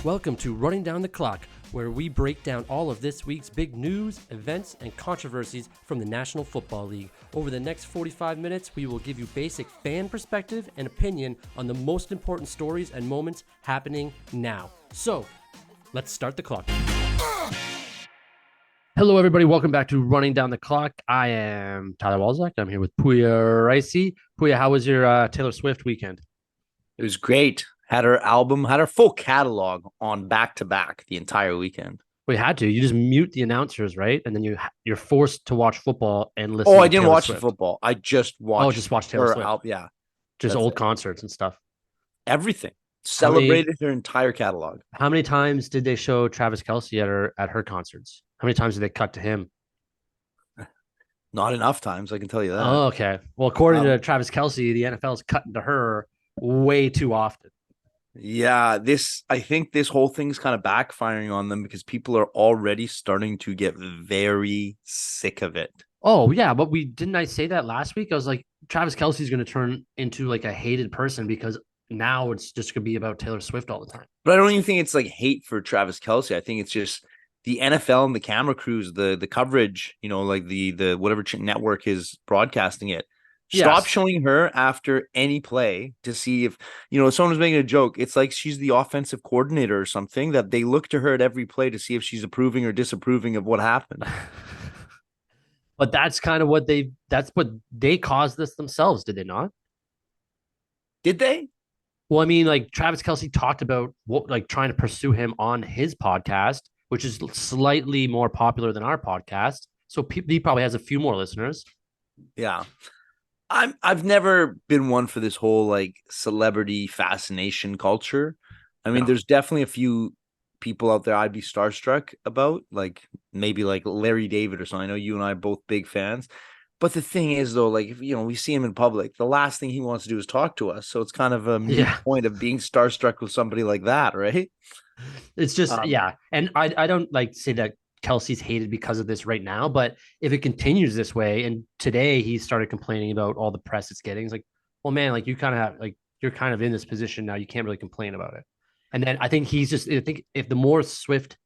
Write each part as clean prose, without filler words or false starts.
Welcome to Running Down the Clock, where we break down all of this week's big news, events, and controversies from the National Football League. Over the next 45 minutes, we will give you basic fan perspective and opinion on the most important stories and moments happening now. So, let's start the clock. Hello, everybody. Welcome back to Running Down the Clock. I am Tyler Walzak. I'm here with Puya Ricey. Puya, how was your Taylor Swift weekend? It was great. Had her album, had her full catalog on back-to-back the entire weekend. We had to. You just mute the announcers, right? And then you're forced to watch football and listen. Oh, to I didn't Taylor watch Swift. the football. I just watched. Oh, just watch Taylor Swift. Yeah, just old concerts and stuff. Everything. Celebrated her entire catalog. How many times did they show Travis Kelce at her concerts? How many times did they cut to him? Not enough times, I can tell you that. Oh, okay. Well, according to Travis Kelce, the NFL is cutting to her way too often. Yeah, I think this whole thing is kind of backfiring on them because people are already starting to get very sick of it. Oh, yeah, but didn't I say that last week? I was like, Travis Kelce is going to turn into like a hated person because now it's just going to be about Taylor Swift all the time. But I don't even think it's like hate for Travis Kelce. I think it's just the NFL and the camera crews, the coverage, like the whatever network is broadcasting it. Stop showing her after any play to see if, someone's making a joke. It's like she's the offensive coordinator or something, that they look to her at every play to see if she's approving or disapproving of what happened. But that's kind of what they caused this themselves, did they not? Did they? Well, I mean, like Travis Kelce talked about trying to pursue him on his podcast, which is slightly more popular than our podcast. So he probably has a few more listeners. Yeah. I've never been one for this whole like celebrity fascination culture. I mean, There's definitely a few people out there I'd be starstruck about, like maybe like Larry David or something. I know you and I are both big fans. But the thing is, though, like, if, we see him in public, the last thing he wants to do is talk to us. So it's kind of a moot point of being starstruck with somebody like that, right? It's just, And I don't like say that Kelce's hated because of this right now, but if it continues this way, and today he started complaining about all the press it's getting, it's like, well, man, like you kind of have, like, you're kind of in this position now, you can't really complain about it. And then I think I think if the more Swift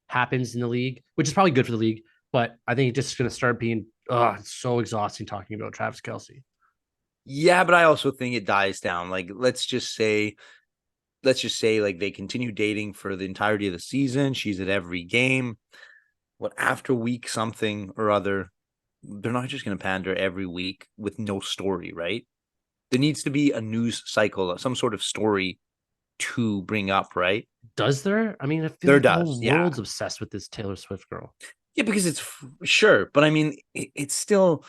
happens in the league, which is probably good for the league, but I think it's just going to start being, it's so exhausting talking about Travis Kelce. Yeah, but I also think it dies down. Like, let's just say like they continue dating for the entirety of the season. She's at every game. What, after week something or other, they're not just going to pander every week with no story, right? There needs to be a news cycle, some sort of story to bring up, right? Does there? I mean, I feel like the whole world's obsessed with this Taylor Swift girl. Yeah, because it's sure, but I mean, it's still,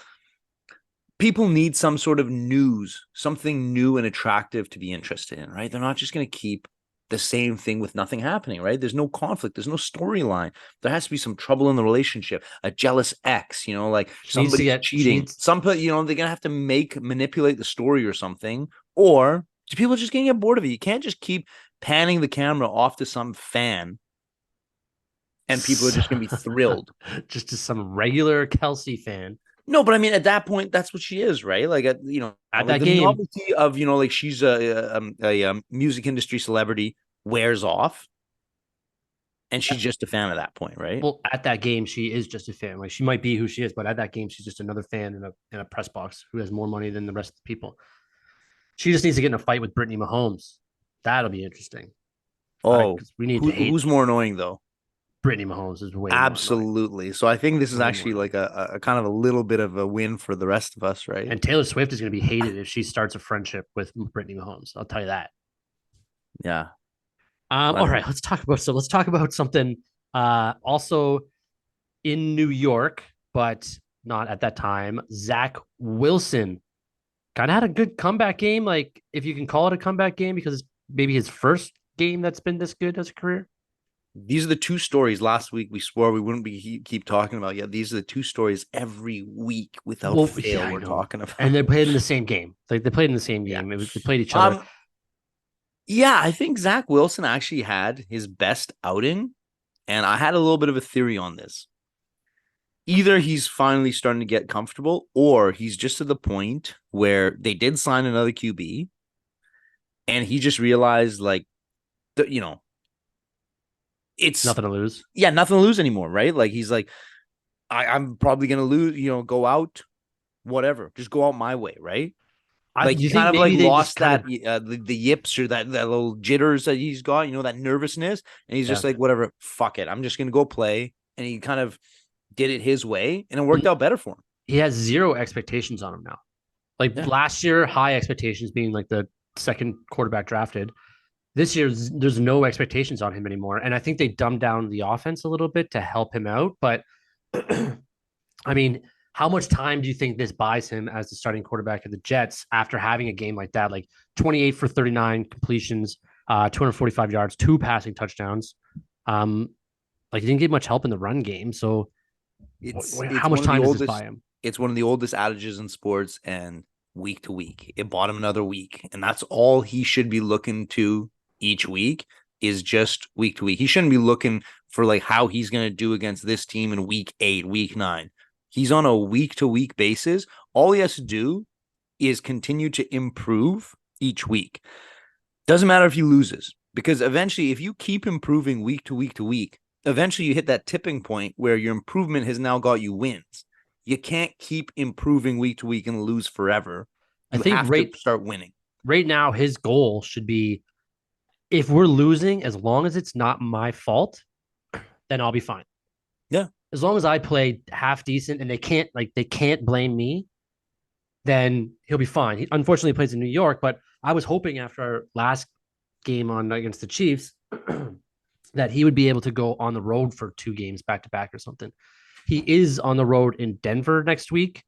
people need some sort of news, something new and attractive to be interested in, right? They're not just going to keep the same thing with nothing happening, right? There's no conflict. There's no storyline. There has to be some trouble in the relationship, a jealous ex, like somebody cheating. They're going to have to manipulate the story or something, or people are just going to get bored of it. You can't just keep panning the camera off to some fan and people are just going to be thrilled. Just to some regular Kelce fan. No, but I mean, at that point, that's what she is, right? Like, at that the game, novelty of, like she's a music industry celebrity wears off, and she's just a fan at that point, right? Well, at that game, she is just a fan. Like, she might be who she is, but at that game, she's just another fan in a press box who has more money than the rest of the people. She just needs to get in a fight with Brittany Mahomes. That'll be interesting. Oh, we need who's more annoying though? Brittany Mahomes is way absolutely. So I think this is actually like a kind of a little bit of a win for the rest of us, right? And Taylor Swift is going to be hated if she starts a friendship with Brittany Mahomes. I'll tell you that. Yeah. All right, let's talk about something also in New York, but not at that time. Zach Wilson kind of had a good comeback game, like if you can call it a comeback game, because maybe his first game that's been this good as a career. These are the two stories. Last week we swore we wouldn't keep talking about. Yeah, these are the two stories every week without fail we're talking about. And they played in the same game. Like they played in the same game. They played each other. Yeah, I think Zach Wilson actually had his best outing, and I had a little bit of a theory on this. Either he's finally starting to get comfortable, or he's just to the point where they did sign another QB, and he just realized, like, it's Nothing to lose. yeah, nothing to lose anymore, right? Like he's like, I'm probably gonna lose, go out, whatever, just go out my way, right? Like Do he you think kind of like maybe they just lost kind that of the yips or that little jitters that he's got, that nervousness, and he's yeah? just like, whatever, fuck it, I'm just gonna go play, and he kind of did it his way, and it Well, worked out better for him. he has zero expectations on him now. Like Yeah, last year, high expectations being like the second quarterback drafted. This year, there's no expectations on him anymore, and I think they dumbed down the offense a little bit to help him out. But I mean, how much time do you think this buys him as the starting quarterback of the Jets after having a game like that, like 28 for 39 completions, 245 yards, 2 passing touchdowns? Um, like he didn't get much help in the run game, so it's how much one of the time does this buy oldest him? it's one of the oldest adages in sports, and week to week it bought him another week, and that's all he should be looking to each week, is just week to week. He shouldn't be looking for like how he's going to do against this team in week 8, week 9. He's on a week to week basis. All he has to do is continue to improve each week. Doesn't matter if he loses, because eventually, if you keep improving week to week to week, eventually you hit that tipping point where your improvement has now got you wins. You can't keep improving week to week and lose forever. I You think have to start winning. right now his goal should be if we're losing, as long as it's not my fault, then I'll be fine. Yeah. As long as I play half decent and they can't blame me, then he'll be fine. He unfortunately plays in New York, but I was hoping after our last game on against the Chiefs that he would be able to go on the road for 2 games back to back or something. He is on the road in Denver next week,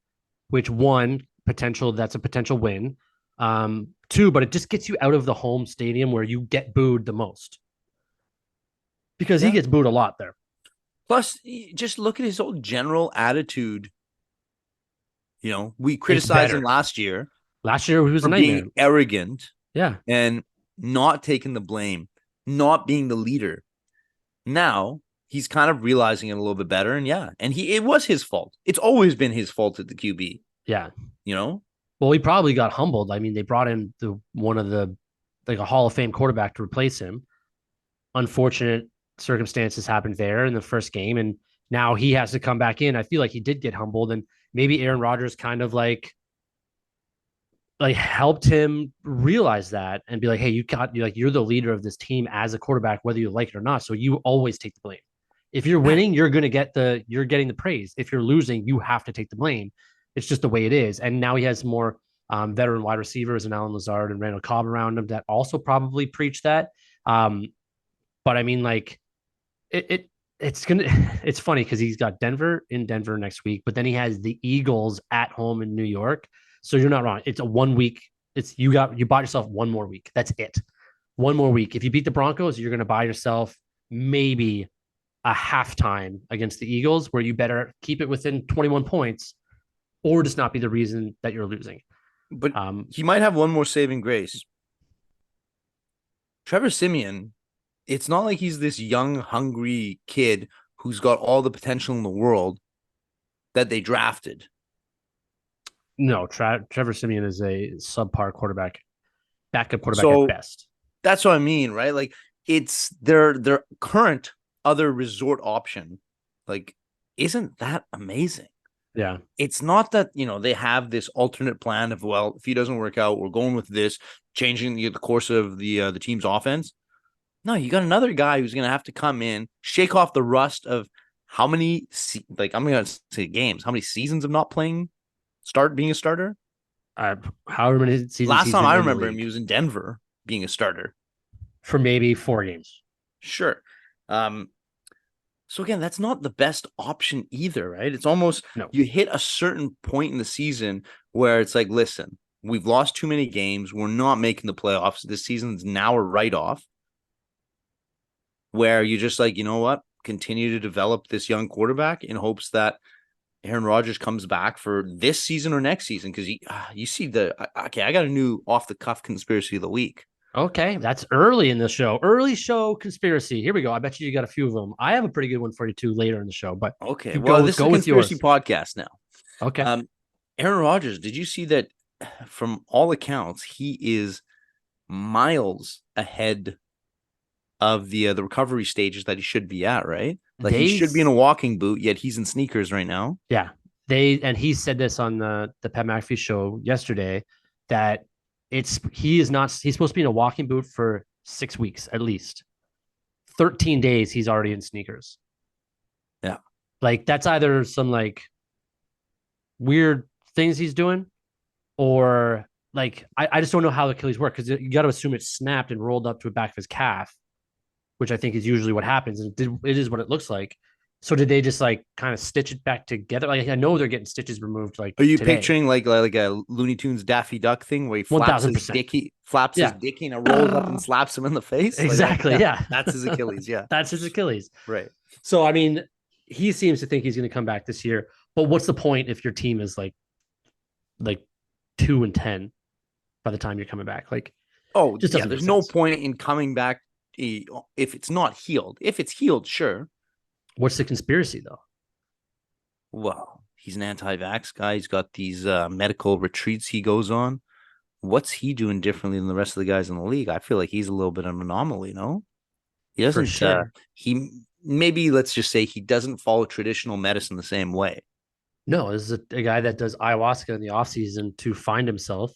which that's a potential win. Two, but it just gets you out of the home stadium where you get booed the most because he Yeah. gets booed a lot there. Plus, just look at his whole general attitude. We It's criticized him better. last year Last year he was a for nightmare. being arrogant Yeah. and not taking the blame, not being the leader. Now he's kind of realizing it a little bit better, and it was his fault. It's always been his fault at the QB. Yeah. You know, Well, he probably got humbled. I mean, they brought in one of the like a Hall of Fame quarterback to replace him. Unfortunate circumstances happened there in the first game, and now he has to come back in. I feel like he did get humbled, and maybe Aaron Rodgers kind of like helped him realize that and be like, hey, you're the leader of this team as a quarterback, whether you like it or not. So you always take the blame. If you're yeah. winning, you're getting the praise. If you're losing, you have to take the blame. It's just the way it is. And now he has more veteran wide receivers and Alan Lazard and Randall Cobb around him that also probably preach that. Um, but I mean, like it it's gonna it's funny because he's got Denver in Denver next week, but then he has the Eagles at home in New York. So you're not wrong. It's a 1 week. You bought yourself one more week. That's it. One more week. If you beat the Broncos, you're gonna buy yourself maybe a halftime against the Eagles where you better keep it within 21 points or just not be the reason that you're losing. But he might have one more saving grace. Trevor Siemian, it's not like he's this young, hungry kid who's got all the potential in the world that they drafted. No, Trevor Siemian is a subpar quarterback, backup quarterback at So best. that's what I mean, right? Like it's their current other resort option, like, isn't that amazing? Yeah. It's not that they have this alternate plan of, well, if he doesn't work out, we're going with this, changing the course of the team's offense. No, you got another guy who's going to have to come in, shake off the rust of how many I'm going to say games, how many seasons of not playing, start being a starter. However many seasons Last he's time I in the remember him, league he was in Denver being a starter. for maybe 4 games. Sure. So again, that's not the best option either, right? It's almost No. you hit a certain point in the season where it's like, listen, we've lost too many games. We're not making the playoffs. This season's now a write-off. Where you just like, you know what? Continue to develop this young quarterback in hopes that Aaron Rodgers comes back for this season or next season. Because you see I got a new off-the-cuff conspiracy of the week. Okay, that's early in the show. Early show conspiracy. Here we go. I bet you got a few of them. I have a pretty good one for you too later in the show. But Okay, you well, go this is go a with conspiracy yours. podcast now. Okay. Aaron Rodgers, did you see that? From all accounts, he is miles ahead of the recovery stages that he should be at, right? Like he They, should be in a walking boot, yet he's in sneakers right now. yeah, and he said this on the Pat McAfee show yesterday that he's supposed to be in a walking boot for 6 weeks at least. 13 days he's already in sneakers. Yeah. Like that's either some like weird things he's doing, or like I just don't know how the Achilles work, because you got to assume it snapped and rolled up to the back of his calf, which I think is usually what happens. And it is what it looks like. So did they just like kind of stitch it back together? Like I know they're getting stitches removed. Like, are you today. picturing like a Looney Tunes Daffy Duck thing where he flaps his 1000%. dicky, his dicky and rolls up and slaps him in the face? Exactly. Like, yeah. That's his Achilles. Yeah. That's his Achilles. Right. So, I mean, he seems to think he's going to come back this year. But what's the point if your team is like 2-10 by the time you're coming back? Like, oh, just yeah, there's no point in coming back if it's not healed. If it's healed, sure. What's the conspiracy, though? Well, he's an anti-vax guy. He's got these medical retreats he goes on. What's he doing differently than the rest of the guys in the league? I feel like he's a little bit of an anomaly, no? He doesn't. Sure. Maybe let's just say he doesn't follow traditional medicine the same way. No, this is a guy that does ayahuasca in the off season to find himself,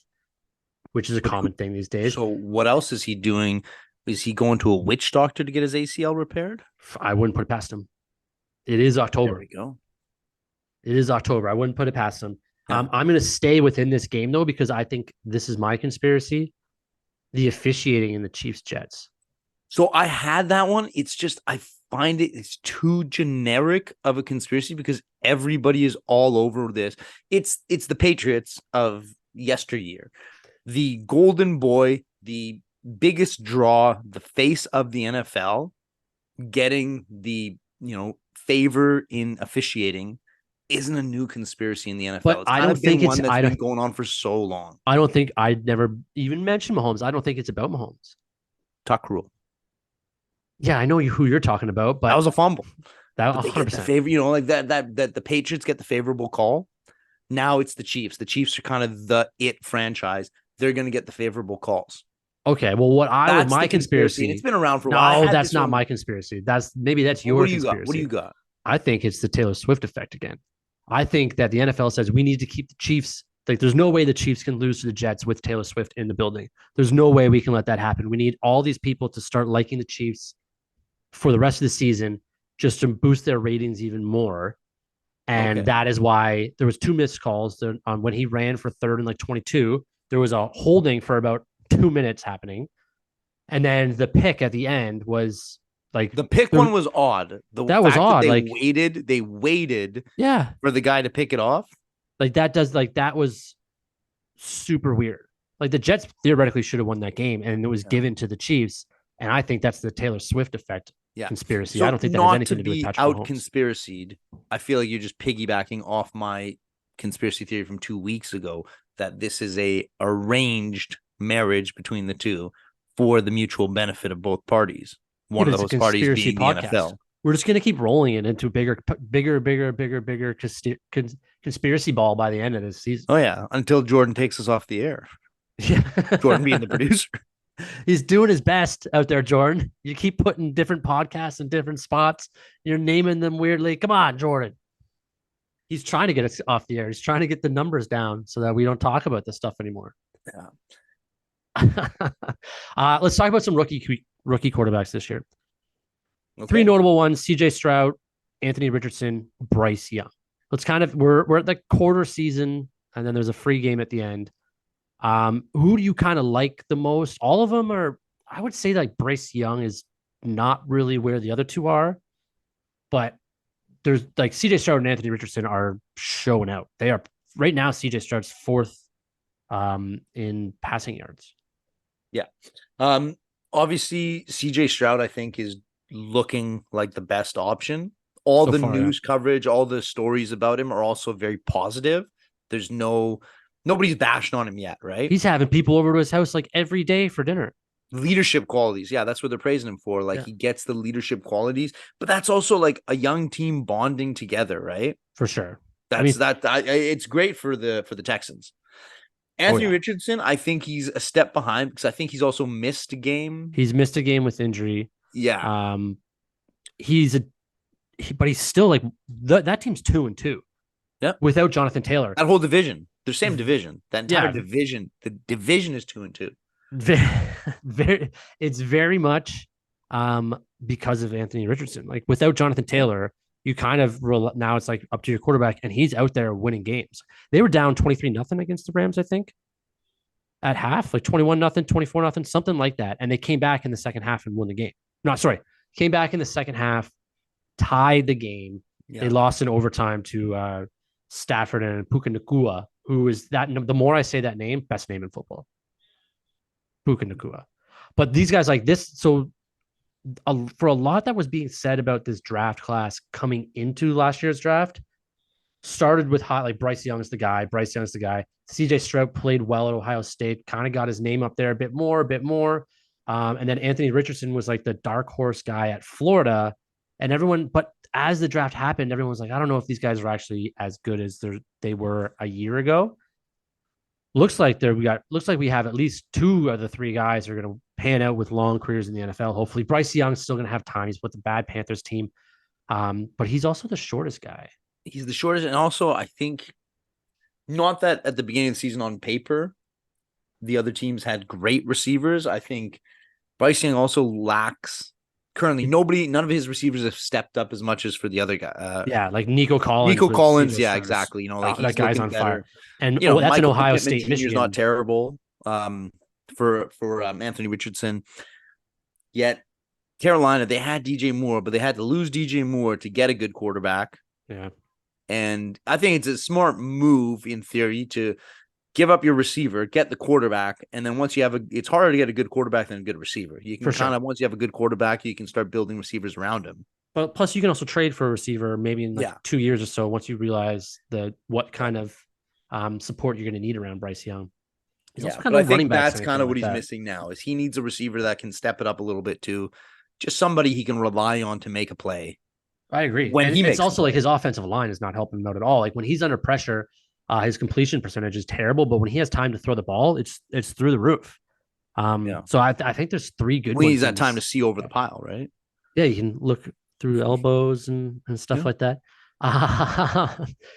which is a common thing these days. So what else is he doing? Is he going to a witch doctor to get his ACL repaired? I wouldn't put it past him. It is October. There we go. It is October. I wouldn't put it past him. Yeah. I'm going to stay within this game, though, because I think this is my conspiracy: the officiating in the Chiefs Jets. So I had that one. It's just I find it's too generic of a conspiracy because everybody is all over this. It's the Patriots of yesteryear, the golden boy, the biggest draw, the face of the NFL, getting the favor in officiating isn't a new conspiracy in the NFL. But I don't think it's been going on for so long. I don't think I'd never even mentioned Mahomes. I don't think it's about Mahomes. Tuck rule. Yeah, I know who you're talking about, but that was a fumble. That 100%. The favor, like that the Patriots get the favorable call. Now it's the Chiefs. The Chiefs are kind of the it franchise. They're going to get the favorable calls. Okay, well, my conspiracy, and it's been around for a while. No, that's not my conspiracy. That's your conspiracy. What do you got? I think it's the Taylor Swift effect again. I think that the NFL says we need to keep the Chiefs. Like, there's no way the Chiefs can lose to the Jets with Taylor Swift in the building. There's no way we can let that happen. We need all these people to start liking the Chiefs for the rest of the season, just to boost their ratings even more. And that is why there was 2 missed calls on when he ran for third and 22. There was a holding for about 2 minutes happening. And then the pick at the end was like the pick one was odd. That was odd. They waited for the guy to pick it off. That was super weird. Like, the Jets theoretically should have won that game, and it was given to the Chiefs. And I think that's the Taylor Swift effect conspiracy. So I don't think that has anything to do with Patrick Mahomes. Conspiracied. I feel like you're just piggybacking off my conspiracy theory from 2 weeks ago that this is a arranged marriage between the two for the mutual benefit of both parties. One of those parties being podcast. The NFL. We're just going to keep rolling it into bigger conspiracy ball by the end of this season. Oh yeah, until Jordan takes us off the air. Yeah, Jordan being the producer. He's doing his best out there, Jordan. You keep putting different podcasts in different spots. You're naming them weirdly. Come on, Jordan. He's trying to get us off the air. He's trying to get the numbers down so that we don't talk about this stuff anymore. Yeah. Let's talk about some rookie quarterbacks this year. 3 notable ones: CJ Stroud, Anthony Richardson, Bryce Young. Let's we're at the quarter season, and then there's a free game at the end. Who do you kind of like the most? All of them are, I would say, like, Bryce Young is not really where the other two are, but there's like CJ Stroud and Anthony Richardson are showing out. They are right now. CJ Stroud's 4th in passing yards. Yeah. Obviously CJ Stroud, I think, is looking like the best option. All the news coverage, all the stories about him are also very positive. There's nobody's bashing on him yet, right? He's having people over to his house like every day for dinner. Leadership qualities. Yeah, that's what they're praising him for. Like, he gets the leadership qualities, but that's also like a young team bonding together, right? For sure. It's great for the Texans. Anthony Richardson, I think he's a step behind because I think he's also missed a game. He's missed a game with injury. Yeah. Um, he's a but he's still like that team's 2-2 Yep. without Jonathan Taylor. That whole division, the same division, that entire Yeah, division, the division is 2-2. very, very it's very much because of Anthony Richardson. Like without Jonathan Yeah. Taylor, you kind of now it's like up to your quarterback, and he's out there winning games. They were down 23-0 against the Rams, I think, at half, like 21-0, 24-0, something like that. And they came back in the second half and won the game. No, sorry, came back in the second half, tied the game. They Yeah. lost in overtime to Stafford and Puka Nakua, who is that. The more I say that name, best name in football, Puka Nakua. But these guys like this, so for a lot that was being said about this draft class coming into last year's draft, started with hot like Bryce Young's the guy. Bryce Young's the guy. CJ Stroud played well at Ohio State, kind of got his name up there a bit more, a bit more. And then Anthony Richardson was like the dark horse guy at Florida. And everyone, but as the draft happened, everyone was like, I don't know if these guys are actually as good as they were a year ago. Looks like we have at least two of the three guys are going to pan out with long careers in the NFL. Hopefully, Bryce Young's still going to have time. He's with the bad Panthers team, but he's also the shortest guy. He's the shortest, and also I think not that at the beginning of the season on paper, the other teams had great receivers. I think Bryce Young also lacks currently none of his receivers have stepped up as much as for the other guy. Yeah, like Nico Collins. Nico Collins, yeah, exactly. You know, like that he's guy's looking on better. fire. And You know, that's an Michael Ohio Pittman State, Jr. is Michigan. not terrible. For Anthony Richardson. Yet Carolina, they had DJ Moore, but they had to lose DJ Moore to get a good quarterback. Yeah. And I think it's a smart move in theory to give up your receiver, get the quarterback, and then once you have it's harder to get a good quarterback than a good receiver. You can once you have a good quarterback, you can start building receivers around him. But plus, you can also trade for a receiver maybe in 2 years or so once you realize what kind of support you're going to need around Bryce Young. He's also kind of I think that's kind of what he's missing now is he needs a receiver that can step it up a little bit too, just somebody he can rely on to make a play. I agree. It's also like his offensive line is not helping him out at all. Like when he's under pressure, his completion percentage is terrible, but when he has time to throw the ball, it's through the roof. So I think there's three good ones. He needs that time to see over the pile, right? Yeah, you can look through elbows and stuff like that.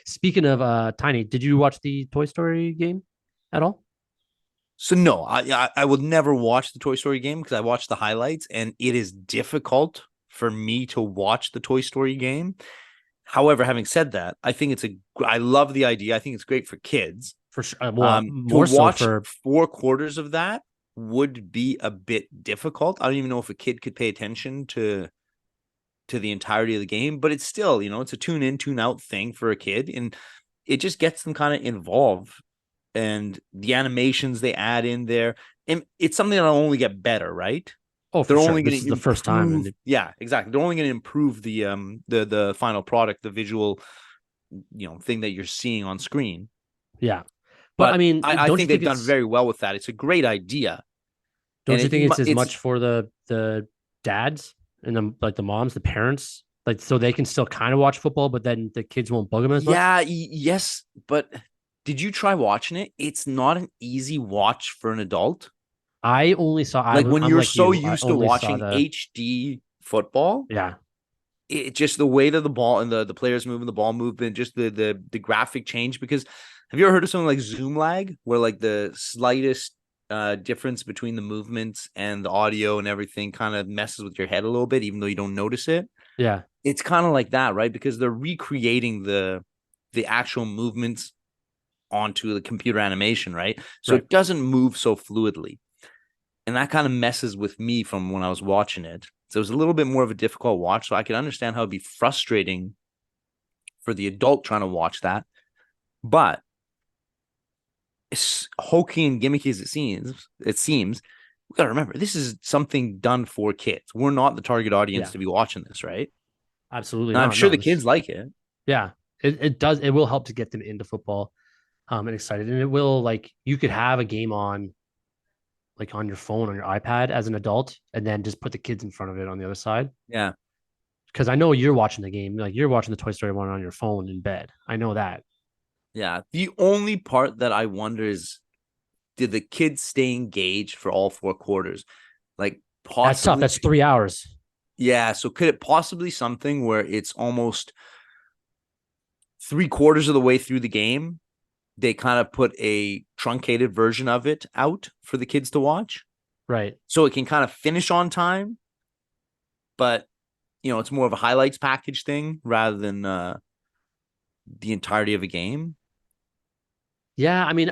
Speaking of Tiny, did you watch the Toy Story game at all? So no, I would never watch the Toy Story game because I watched the highlights, and it is difficult for me to watch the Toy Story game. However, having said that, I think I love the idea. I think it's great for kids. For sure. More to watch 4 quarters of that would be a bit difficult. I don't even know if a kid could pay attention to the entirety of the game, but it's still, it's a tune in, tune out thing for a kid, and it just gets them kind of involved. And the animations they add in there, and it's something that'll only get better, right? Oh, they're only going to the first time. Yeah, exactly. They're only going to improve the final product, the visual, thing that you're seeing on screen. Yeah, but I mean, I think they've done very well with that. It's a great idea. Don't you think it's as much for the dads and the moms, the parents, like so they can still kind of watch football, but then the kids won't bug them as much? Yeah, yes, but did you try watching it? It's not an easy watch for an adult. I only saw when you're so used to watching HD football. Yeah. It just the way that the ball and the players moving, the ball movement, just the graphic change. Because have you ever heard of something like zoom lag, where like the slightest difference between the movements and the audio and everything kind of messes with your head a little bit, even though you don't notice it? Yeah. It's kind of like that, right? Because they're recreating the actual movements onto the computer animation, right? So It doesn't move so fluidly. And that kind of messes with me from when I was watching it. So it was a little bit more of a difficult watch. So I can understand how it'd be frustrating for the adult trying to watch that. But as hokey and gimmicky as it seems, we got to remember, this is something done for kids. We're not the target audience to be watching this, right? Absolutely. I'm sure the kids like it. Yeah, it does. It will help to get them into football and excited. And it will, like, you could have a game on, like on your phone, on your iPad as an adult, and then just put the kids in front of it on the other side. Yeah. Because I know you're watching the game, like you're watching the Toy Story one on your phone in bed. I know that. Yeah. The only part that I wonder is, did the kids stay engaged for all 4 quarters? Like, possibly. That's tough. That's 3 hours. Yeah. So could it possibly something where it's almost 3/4 of the way through the game, they kind of put a truncated version of it out for the kids to watch, Right. so it can kind of finish on time, but it's more of a highlights package thing rather than the entirety of a game. Yeah, I mean,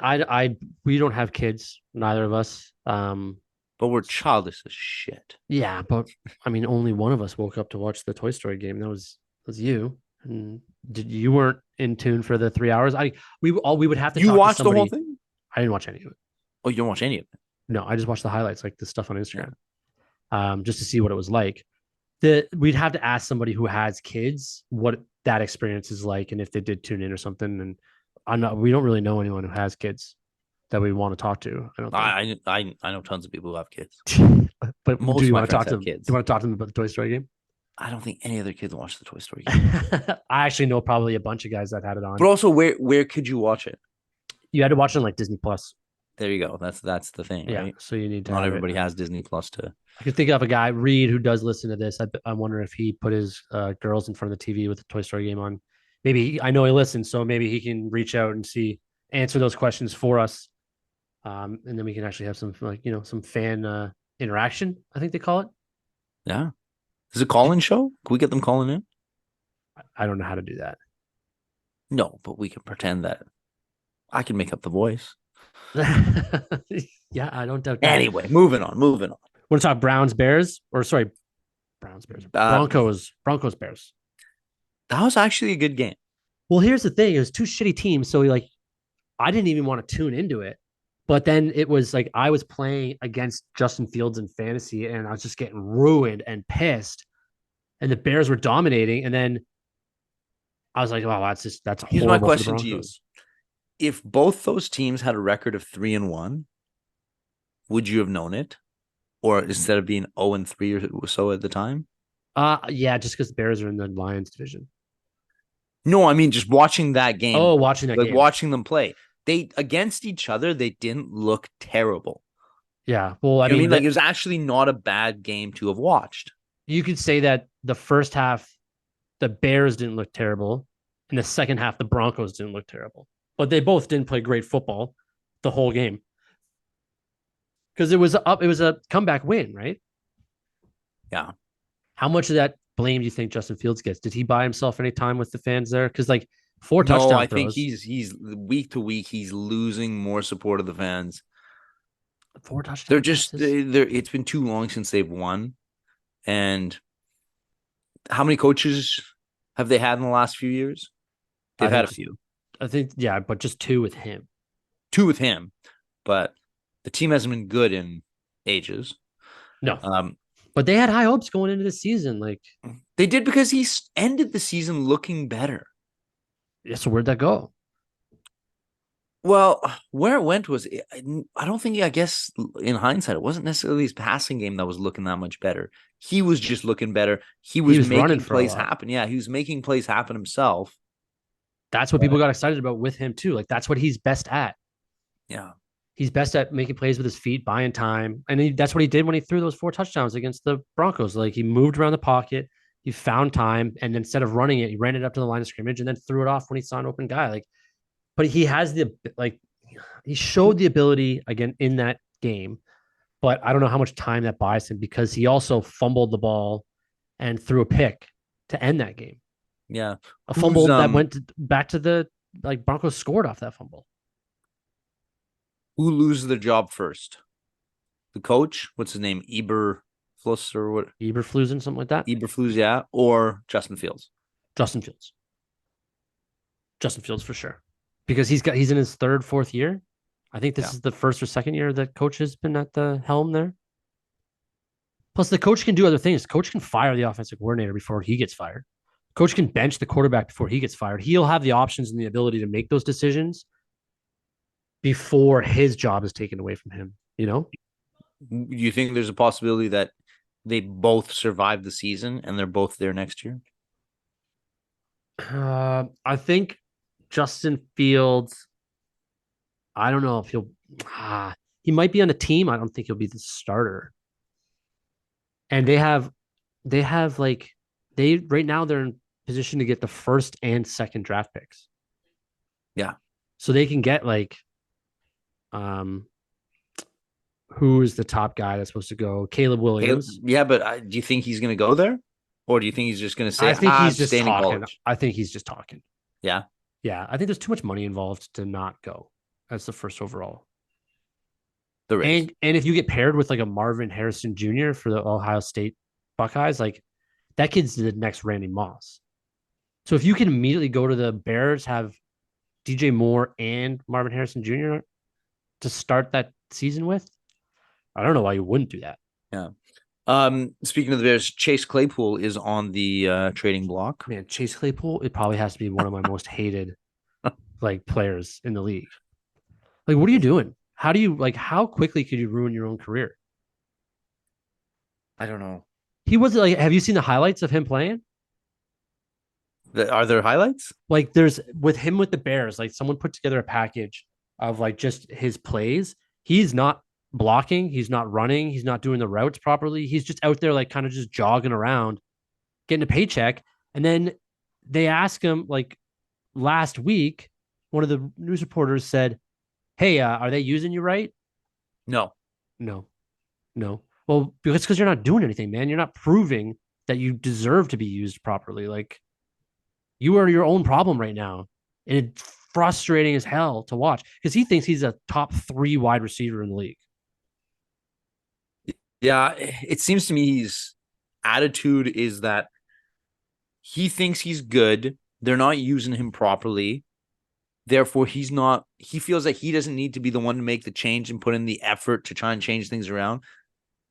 we don't have kids, neither of us. But we're childish as shit. Yeah, but I mean, only one of us woke up to watch the Toy Story game. That was you, and you weren't in tune for the 3 hours. We would have to You talk to watched the whole somebody. thing? I didn't watch any of it. Oh, you don't watch any of it? No, I just watched the highlights, like the stuff on Yeah. Instagram, just to see what it was like. We'd have to ask somebody who has kids what that experience is like, and if they did tune in or something. And we don't really know anyone who has kids that we want to talk to. I don't think. I know tons of people who have kids. But Most do of you my want to talk friends to have them? Do kids. you want to talk to them about the Toy Story game? I don't think any other kids watch the Toy Story game. I actually know probably a bunch of guys that had it on. But also, where could you watch it? You had to watch it on like Disney Plus. There you go. That's the thing, Yeah, right? so you need to Not have everybody it. has Disney Plus to. I could think of a guy, Reed, who does listen to this. I wonder if he put his girls in front of the TV with the Toy Story game on. I know he listens, so maybe he can reach out and answer those questions for us. And then we can actually have some some fan interaction. I think they call it. Yeah. Is it a call-in show? Can we get them calling in? I don't know how to do that. No, but we can pretend that I can make up the voice. Yeah, I don't doubt that. Anyway, moving on. Want to talk Browns Bears or sorry, Browns Bears Broncos Bears. That was actually a good game. Well, here's the thing: it was two shitty teams, so I didn't even want to tune into it. But then it was like I was playing against Justin Fields in fantasy, and I was just getting ruined and pissed. And the Bears were dominating, and then I was like, "Wow, that's Here's my horrible for the question to you: Broncos." if both those teams had a record of 3-1, would you have known it, or instead of being 0-3 or so at the time? Yeah, just because the Bears are in the Lions division. No, I mean just watching that game. Oh, watching that like game. watching them play. They against each other, they didn't look terrible. Yeah, well, I mean, like it was actually not a bad game to have watched. You could say that the first half, the Bears didn't look terrible, and the second half, the Broncos didn't look terrible. But they both didn't play great football the whole game because it was a comeback win, right? Yeah. How much of that blame do you think Justin Fields gets? Did he buy himself any time with the fans there? Because like 4 touchdown throws. I think he's week to week he's losing more support of the fans. 4 touchdowns. They're just it's been too long since they've won. And how many coaches have they had in the last few years? They've had a few. I think, yeah, but just 2 with him. 2 with him. But the team hasn't been good in ages. No. But they had high hopes going into the season. Like they did because he ended the season looking better. Yeah, so where'd that go? Well, where it went was, I don't think, I guess in hindsight, it wasn't necessarily his passing game that was looking that much better. He was just looking better. He was making plays happen. Yeah, he was making plays happen himself. That's what people got excited about with him too. Like that's what he's best at. Yeah. He's best at making plays with his feet, buying time. And that's what he did when he threw those 4 touchdowns against the Broncos. Like he moved around the pocket, he found time, and instead of running it, he ran it up to the line of scrimmage and then threw it off when he saw an open guy. Like, but he has he showed the ability again in that game, but I don't know how much time that buys him because he also fumbled the ball and threw a pick to end that game. Yeah. A fumble that went back to the Broncos scored off that fumble. Who loses their job first? The coach? What's his name? Eberflus or what? Eberflus, something like that. Eberflus, yeah. Or Justin Fields. Justin Fields for sure. Because he's in his 3rd, 4th year. I think this is the 1st or 2nd year that coach has been at the helm there. Plus, the coach can do other things. Coach can fire the offensive coordinator before he gets fired. Coach can bench the quarterback before he gets fired. He'll have the options and the ability to make those decisions before his job is taken away from him. You think there's a possibility that they both survive the season and they're both there next year? I think Justin Fields, I don't know if he might be on the team. I don't think he'll be the starter. And they have they have like they right now they're in position to get the first and second draft picks. Yeah. So they can get like um who is the top guy that's supposed to go? Caleb Williams. Yeah, but do you think he's going to go there? Or do you think he's just going to say, I think he's I'm just staying in talking. college? I think he's just talking. Yeah. Yeah, I think there's too much money involved to not go as the first overall. There is. And if you get paired with like a Marvin Harrison Jr. for the Ohio State Buckeyes, like that kid's the next Randy Moss. So if you can immediately go to the Bears, have DJ Moore and Marvin Harrison Jr. to start that season with, I don't know why you wouldn't do that. Yeah. Speaking of the Bears, Chase Claypool is on the trading block. Man, Chase Claypool, it probably has to be one of my most hated like players in the league. Like, what are you doing? How do you like how quickly could you ruin your own career? I don't know. He was like, have you seen the highlights of him playing? Are there highlights? Like there's with him with the Bears, like someone put together a package of like just his plays. He's not blocking, he's not running, he's not doing the routes properly. He's just out there like kind of just jogging around, getting a paycheck. And then they ask him like last week, one of the news reporters said, "Hey, are they using you right?" No. No, no. Well, because you're not doing anything, man. You're not proving that you deserve to be used properly. Like you are your own problem right now. And it's frustrating as hell to watch because he thinks he's a top 3 wide receiver in the league. Yeah, it seems to me his attitude is that he thinks he's good. They're not using him properly. Therefore, he feels that he doesn't need to be the one to make the change and put in the effort to try and change things around.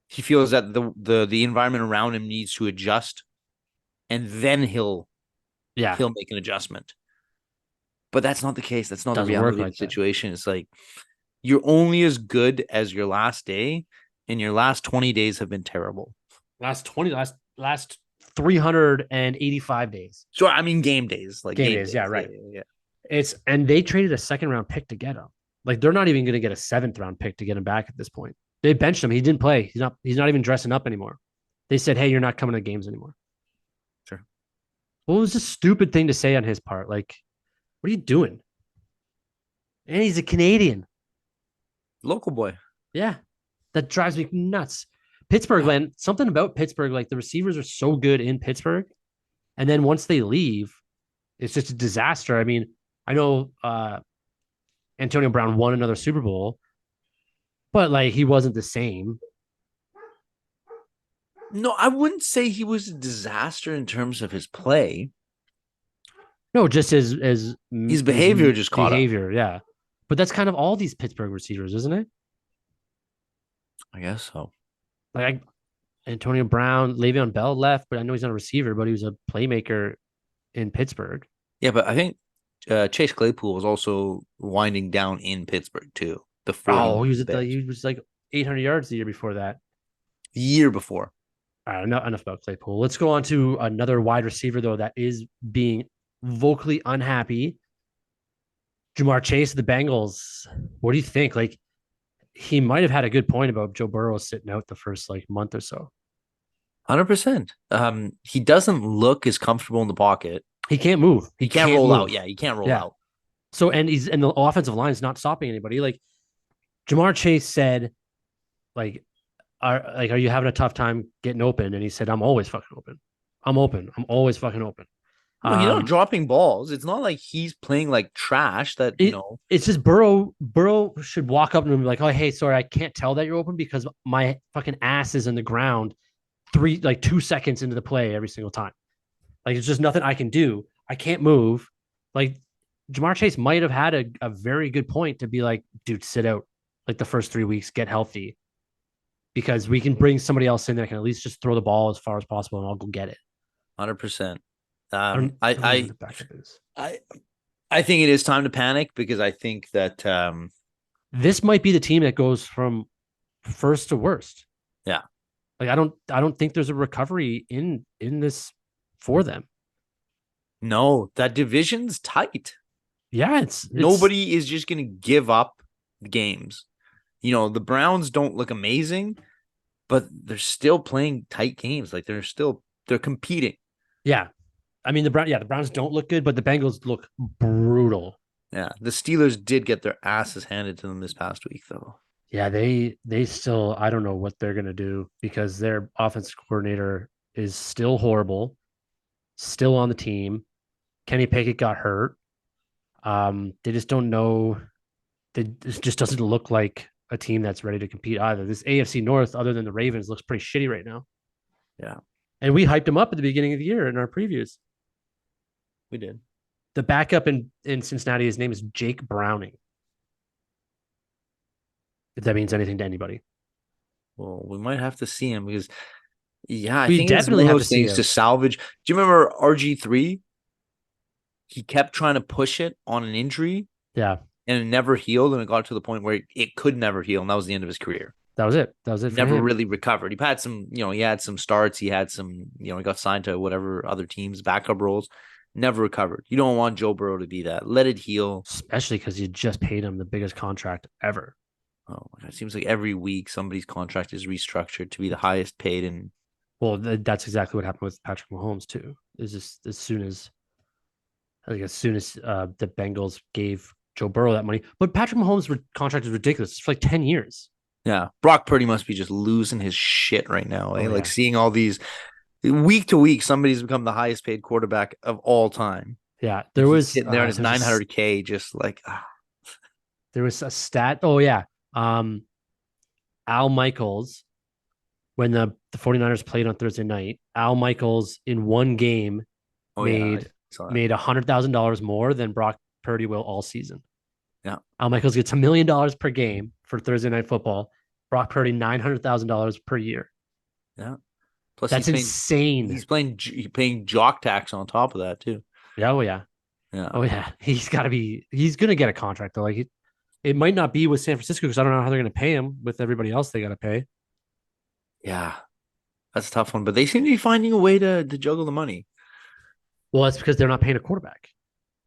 He feels that the environment around him needs to adjust, and then he'll make an adjustment. But that's not the case. That's not the reality of the situation. It's like you're only as good as your last day, and your last 20 days have been terrible. Last 385 days. So I mean game days. Like game days. Yeah, right. Yeah. And they traded a second round pick to get him. Like they're not even going to get a 7th round pick to get him back at this point. They benched him. He didn't play. He's not even dressing up anymore. They said, "Hey, you're not coming to games anymore." Sure. Well, it was a stupid thing to say on his part. Like, what are you doing? And he's a Canadian. Local boy. Yeah. That drives me nuts. Pittsburgh, man, something about Pittsburgh, like the receivers are so good in Pittsburgh. And then once they leave, it's just a disaster. I mean, I know Antonio Brown won another Super Bowl, but like he wasn't the same. No, I wouldn't say he was a disaster in terms of his play. No, just as his behavior just caught behavior, yeah. But that's kind of all these Pittsburgh receivers, isn't it? I guess so. Like Antonio Brown, Le'Veon Bell left, but I know he's not a receiver, but he was a playmaker in Pittsburgh. Yeah, but I think Chase Claypool was also winding down in Pittsburgh too. He was like 800 yards the year before that. The year before. All right, enough about Claypool. Let's go on to another wide receiver though that is being vocally unhappy. Ja'Marr Chase of the Bengals. What do you think? Like he might have had a good point about Joe Burrow sitting out the first like month or so. 100%. He doesn't look as comfortable in the pocket. He can't move. He can't roll out. Yeah, he can't roll out. So and the offensive line is not stopping anybody. Like Ja'Marr Chase said, like, are you having a tough time getting open? And he said, I'm always fucking open. I'm open. I'm always fucking open. No, he's not dropping balls. It's not like he's playing like trash. It's just Burrow should walk up to him and be like, "Oh, hey, sorry, I can't tell that you're open because my fucking ass is in the ground 2 seconds into the play every single time. Like it's just nothing I can do. I can't move." Like Ja'Marr Chase might have had a very good point to be like, "Dude, sit out like the first 3 weeks, get healthy, because we can bring somebody else in that can at least just throw the ball as far as possible, and I'll go get it." 100%. I think it is time to panic because I think that this might be the team that goes from first to worst. Yeah. Like I don't think there's a recovery in this for them. No, that division's tight. Yeah, it's nobody is just going to give up the games. You know, the Browns don't look amazing, but they're still playing tight games. Like they're still they're competing. Yeah. I mean, the Browns don't look good, but the Bengals look brutal. Yeah, the Steelers did get their asses handed to them this past week, though. Yeah, they still I don't know what they're gonna do because their offensive coordinator is still horrible, still on the team. Kenny Pickett got hurt. They just don't know. It just doesn't look like a team that's ready to compete either. This AFC North, other than the Ravens, looks pretty shitty right now. Yeah, And we hyped them up at the beginning of the year in our previews. we did. The backup in Cincinnati, his name is Jake Browning. If that means anything to anybody. Well, we might have to see him because, yeah, I We think it's one definitely of have to those see things him. to salvage. Do you remember RG3? He kept trying to push it on an injury Yeah, and it never healed. And it got to the point where it could never heal. And that was the end of his career. that was it. That was it for Never him. really recovered. He had some, he had some starts. He had some, he got signed to whatever other teams, backup roles. Never recovered. You don't want Joe Burrow to be that. Let it heal. Especially because you just paid him the biggest contract ever. Oh, it seems like every week somebody's contract is restructured to be the highest paid. And Well, that's exactly what happened with Patrick Mahomes too. Is just as soon as the Bengals gave Joe Burrow that money, but Patrick Mahomes' contract is ridiculous. It's for like 10 years. yeah, Brock Purdy must be just losing his shit right now. Eh? Oh, Like yeah. seeing all these week to week, somebody's become the highest paid quarterback of all time. Yeah, And he's sitting there in his 900K, just like, there was a stat. Oh yeah, Al Michaels when the 49ers played on Thursday night. Al Michaels in one game oh, yeah. made $100,000 more than Brock Purdy will all season. Yeah. Al Michaels gets $1 million per game for Thursday night football. Brock Purdy $900,000 per year. Yeah. Plus, That's insane. He's paying jock tax on top of that too. Yeah, oh yeah. Yeah. Oh yeah. He's gonna get a contract though. Like it might not be with San Francisco because I don't know how they're gonna pay him with everybody else they gotta pay. Yeah. That's a tough one. But they seem to be finding a way to juggle the money. Well, that's because they're not paying a quarterback.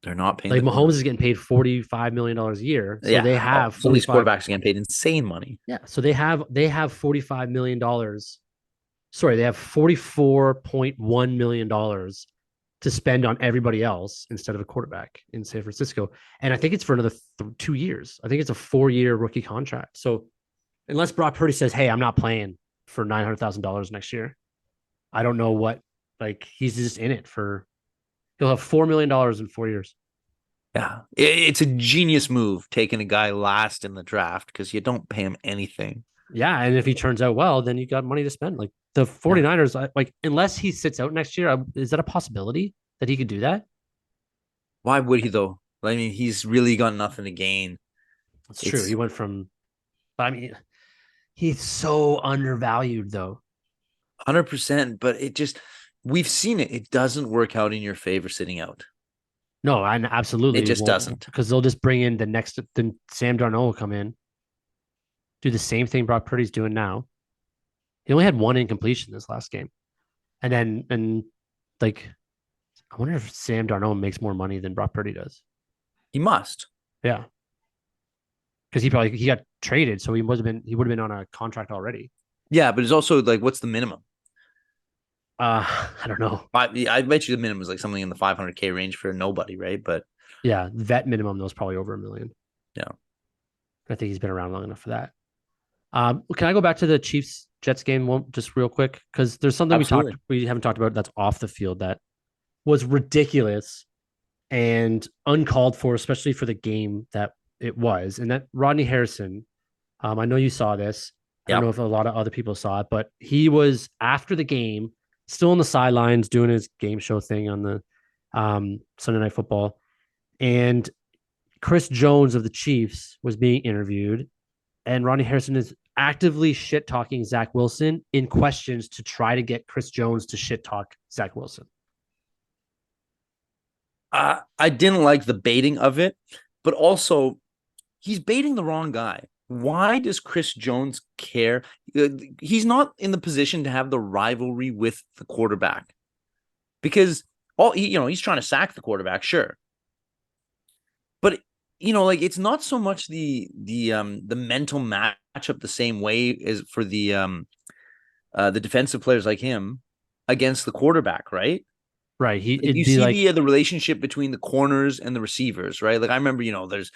They're not paying. Like Mahomes is getting paid $45 million a year, so yeah. they have some of these quarterbacks are getting paid insane money. Yeah, so they have $45 million. Sorry, they have $44.1 million to spend on everybody else instead of a quarterback in San Francisco, and I think it's for another 2 years. I think it's a 4-year rookie contract. So unless Brock Purdy says, "Hey, I'm not playing for $900,000 next year," I don't know what. Like he's just in it for. He'll have $4 million in 4 years. Yeah, it's a genius move taking a guy last in the draft because you don't pay him anything. Yeah, and if he turns out well, then you got money to spend. Like the 49ers, like unless he sits out next year, is that a possibility that he could do that? Why would he though? I mean, he's really got nothing to gain. That's true. He went from, I mean, he's so undervalued though. 100%, but we've seen it. It doesn't work out in your favor sitting out. No, and absolutely it just doesn't, because they'll just bring in then Sam Darnold will come in, do the same thing Brock Purdy's doing now. He only had one incompletion this last game, and like, I wonder if Sam Darnold makes more money than Brock Purdy does. He must, yeah, because he got traded, so he would have been on a contract already. Yeah, but it's also like, what's the minimum? I don't know. I bet you the minimum is like something in the 500K range for nobody, right? But yeah, vet minimum though is probably over $1 million. Yeah, I think he's been around long enough for that. Can I go back to the Chiefs Jets game just real quick? Because there's something we haven't talked about that's off the field that was ridiculous and uncalled for, especially for the game that it was. And that Rodney Harrison, I know you saw this. I don't know if a lot of other people saw it, but he was after the game, still on the sidelines doing his game show thing on the Sunday Night Football. And Chris Jones of the Chiefs was being interviewed, and Rodney Harrison is actively shit talking Zach Wilson in questions to try to get Chris Jones to shit talk Zach Wilson. I didn't like the baiting of it, but also he's baiting the wrong guy. Why does Chris Jones care? He's not in the position to have the rivalry with the quarterback because he's trying to sack the quarterback, sure. But like it's not so much the mental matchup the same way as for the defensive players like him. against the quarterback, right? Right. Like you It'd be see like, the relationship between the corners and the receivers, right? Like I remember, there's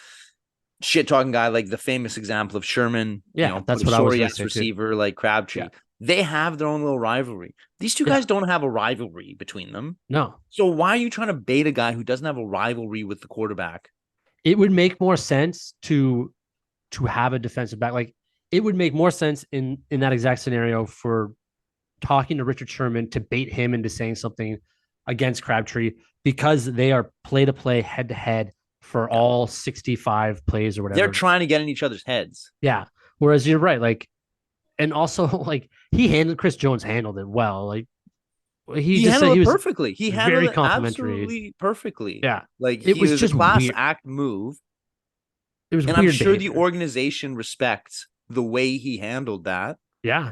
shit talking guy like the famous example of Sherman, yeah, but that's a what I was sorry gonna ass say too. receiver like Yeah. Crabtree. They have their own little rivalry. These two Yeah. guys don't have a rivalry between them. No. So why are you trying to bait a guy who doesn't have a rivalry with the quarterback? It would make more sense to have a defensive back. Like it would make more sense in that exact scenario for talking to Richard Sherman to bait him into saying something against Crabtree because they are play to play, head to head for Yeah. all 65 plays or They're whatever. trying to get in each other's heads. Yeah. Whereas you're right, like, and also like Chris Jones handled it well. Like he He just said handled he it was perfectly. He handled very it complimentary. absolutely perfectly. Yeah. Like It he was was a just class weird. act move. It was And I'm weird sure the behavior. organization respects the way he handled that. Yeah.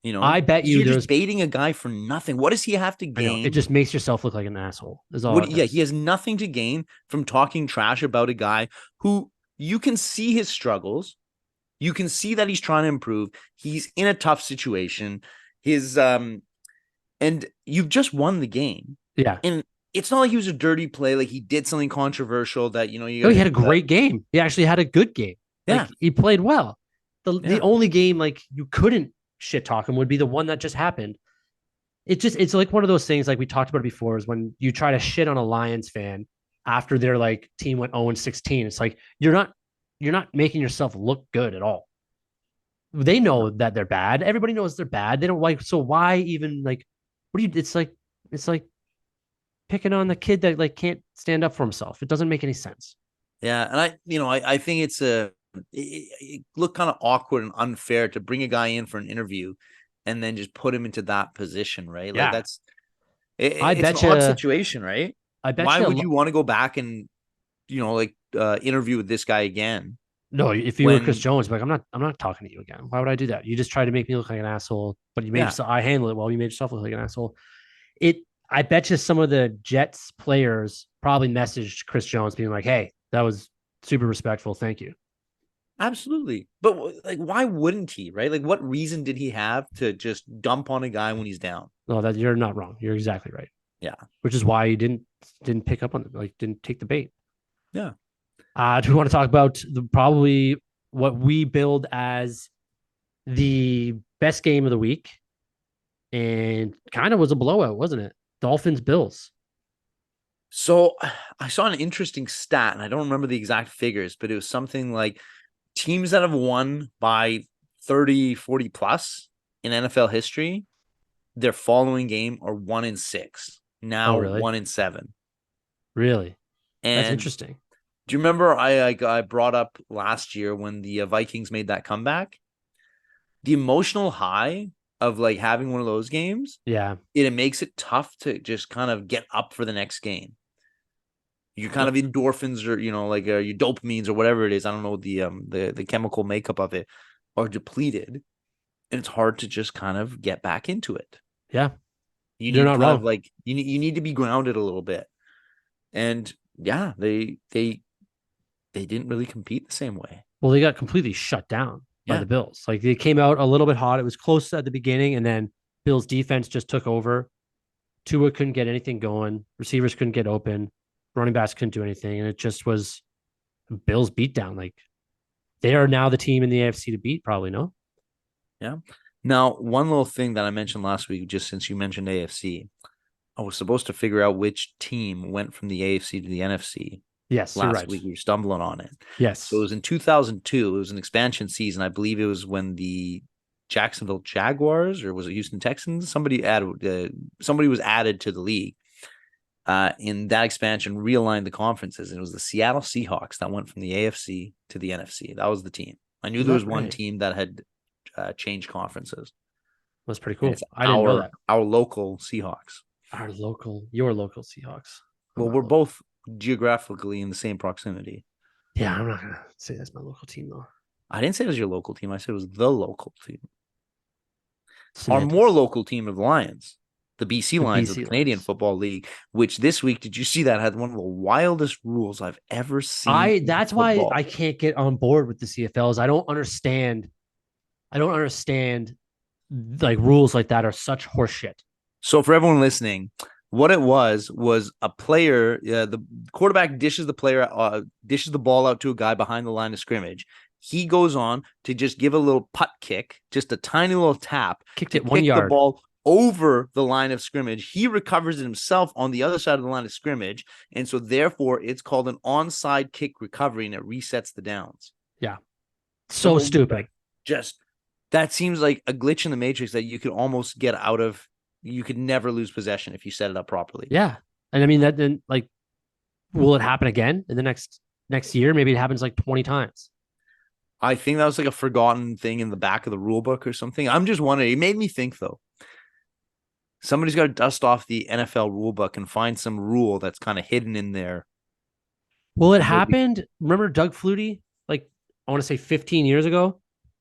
You know, I bet because you you're just there's baiting a guy for nothing. What does he have to I know it gain? just makes yourself look like an asshole. Is all What? it Yeah, he does. has nothing to gain from talking trash about a guy who you can see his struggles. You can see that he's trying to improve. He's in a tough situation. His and you've just won the game. Yeah. And it's not like he was a dirty play, like he did something controversial that you No, got he to had a great game. He actually had a good game. yeah, Like he played well. The yeah. only game like you couldn't shit talk him would be the one that just happened. It's like one of those things like we talked about before is when you try to shit on a Lions fan after their like team went 0-16. It's like you're not making yourself look good at all. They know that they're bad. Everybody knows they're bad. They don't like so why even like what do you it's like picking on the kid that like can't stand up for himself. It doesn't make any sense. Yeah, and I think it looked kind of awkward and unfair to bring a guy in for an interview and then just put him into that position, right? Like Yeah. that's I it's an bet odd you situation, right? I bet Why would you you want to go back and interview with this guy again no, if you were Chris when Jones, like I'm not talking to you again. Why would I do that? You just try to make me look like an asshole, but you made yeah, yourself I handle it well, you made yourself look like an asshole. It I bet you some of the Jets players probably messaged Chris Jones being like, "Hey, that was super respectful. Thank you." absolutely. But like why wouldn't he, right? Like what reason did he have to just dump on a guy when he's down? No, that you're not wrong. You're exactly right. Yeah. Which is why you didn't pick up on it, like didn't take the bait. Yeah. Do we want to talk about probably what we build as the best game of the week and kind of was a blowout, wasn't it? Dolphins Bills. So I saw an interesting stat, and I don't remember the exact figures, but it was something like teams that have won by 30, 40 plus in NFL history, their following game are 1-6, Oh, now really? 1-7. Really? That's And interesting. do you remember I brought up last year when the Vikings made that comeback? The emotional high of like having one of those games, Yeah. it makes it tough to just kind of get up for the next game. Your kind Well, of endorphins or like your dopamines or whatever it is, I don't know the chemical makeup of it, are depleted, and it's hard to just kind of get back into it. yeah, You you're need not kind of wrong. like you need to be grounded a little bit. And yeah, they didn't really compete the same way. Well, they got completely shut down by Yeah. the Bills. Like they came out a little bit hot. It was close at the beginning, and then Bills defense just took over. Tua couldn't get anything going. Receivers couldn't get open. Running backs couldn't do anything, and it just was Bills beat down. Like they are now the team in the AFC to beat. Probably no. Yeah. Now, one little thing that I mentioned last week, just since you mentioned AFC, I was supposed to figure out which team went from the AFC to the NFC. Yes, you're Last right. week we were stumbling on it. So it Yes, was in 2002. It was an expansion season. I believe it was when the Jacksonville Jaguars, or was it Houston Texans? Somebody was added to the league. In that expansion, realigned the conferences, and it was the Seattle Seahawks that went from the AFC to the NFC. That was the team. I knew is there that was one right? team that had changed conferences, That's pretty and cool. it's I didn't know our that. our local Seahawks. Your local Seahawks. I'm Well, not we're local. both geographically in the same proximity. Yeah, I'm not gonna say that's my local team though. I didn't say it was your local team. I said it was the local team. Our more Semantics. local team of the Lions, the BC The Lions of the BC Canadian Lions. Football League, which this week, did you see that, had one of the wildest rules I've ever seen I in that's why I football? can't get on board with the CFLs. I don't understand. I don't understand like rules like that are such horseshit. So for everyone listening, what it was a player. The quarterback dishes the ball out to a guy behind the line of scrimmage. He goes on to just give a little putt kick, just a tiny little tap Kicked to it 1 kick the yard. ball over the line of scrimmage. He recovers it himself on the other side of the line of scrimmage, and so therefore it's called an onside kick recovery, and it resets the downs. Yeah. So stupid. Like, just that seems like a glitch in the matrix that you could almost get out of. You could never lose possession if you set it up properly. Yeah. And I mean that then like will it happen again in the next year? Maybe it happens like 20 times. I think that was like a forgotten thing in the back of the rule book or something. I'm just wondering. It made me think though. Somebody's got to dust off the NFL rule book and find some rule that's kind of hidden in there. Well, it happened. Remember Doug Flutie? Like I want to say 15 years ago.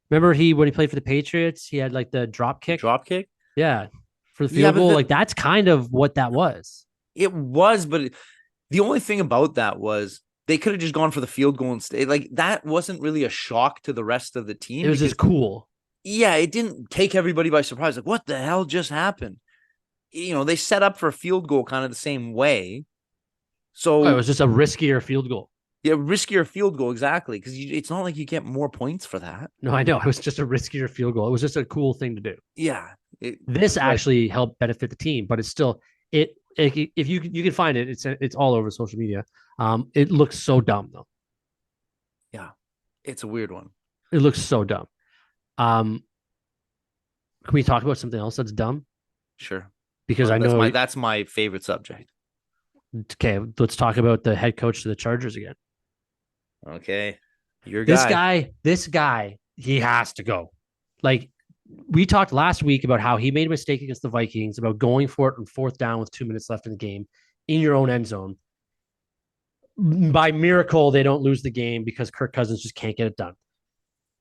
Remember when he played for the Patriots, he had like the drop kick. Drop kick? Yeah. For the field goal. Like that's kind of what that was. It was, but the only thing about that was they could have just gone for the field goal and stay. Like that wasn't really a shock to the rest of the team. It was just cool. Yeah, it didn't take everybody by surprise. Like, what the hell just happened? They set up for a field goal kind of the same way. So it was just a riskier field goal. Yeah, riskier field goal, exactly. Because it's not like you get more points for that. No, I know. It was just a riskier field goal. It was just a cool thing to do. Yeah. This actually helped benefit the team, but it's still if you can find it, it's all over social media. It looks so dumb though. Yeah, it's a weird one. It looks so dumb. Can we talk about something else that's dumb? Sure. Because I know that's my favorite subject. Okay, let's talk about the head coach to the Chargers again. Okay. This guy, he has to go. Like we talked last week about how he made a mistake against the Vikings about going for it on 4th down with 2 minutes left in the game in your own end zone. By miracle, they don't lose the game because Kirk Cousins just can't get it done.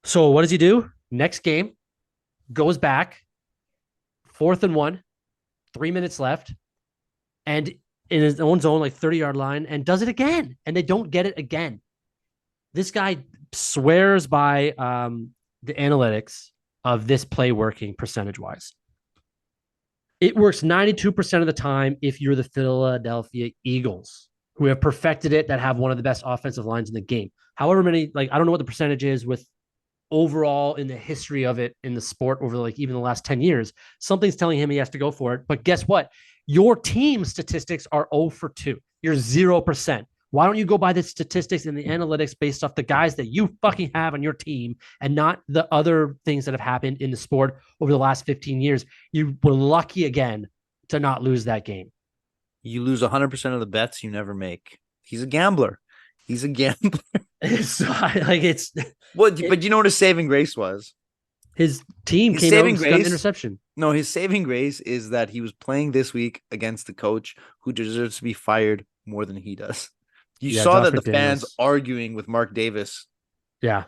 So what does he do? Next game, goes back, 4th and 1, 3 minutes left, and in his own zone, like 30-yard line, and does it again. And they don't get it again. This guy swears by the analytics of this play working percentage-wise. It works 92% of the time if you're the Philadelphia Eagles, who have perfected it, that have one of the best offensive lines in the game. However many, I don't know what the percentage is with overall in the history of it in the sport over even the last 10 years. Something's telling him he has to go for it. But guess what? Your team statistics are 0 for 2. You're 0%. Why don't you go by the statistics and the analytics based off the guys that you fucking have on your team and not the other things that have happened in the sport over the last 15 years? You were lucky again to not lose that game. You lose 100% of the bets you never make. He's a gambler. He's a gambler. But you know what his saving grace was? His team came out and got an interception. No, his saving grace is that he was playing this week against the coach who deserves to be fired more than he does. You saw that the fans arguing with Mark Davis. Yeah.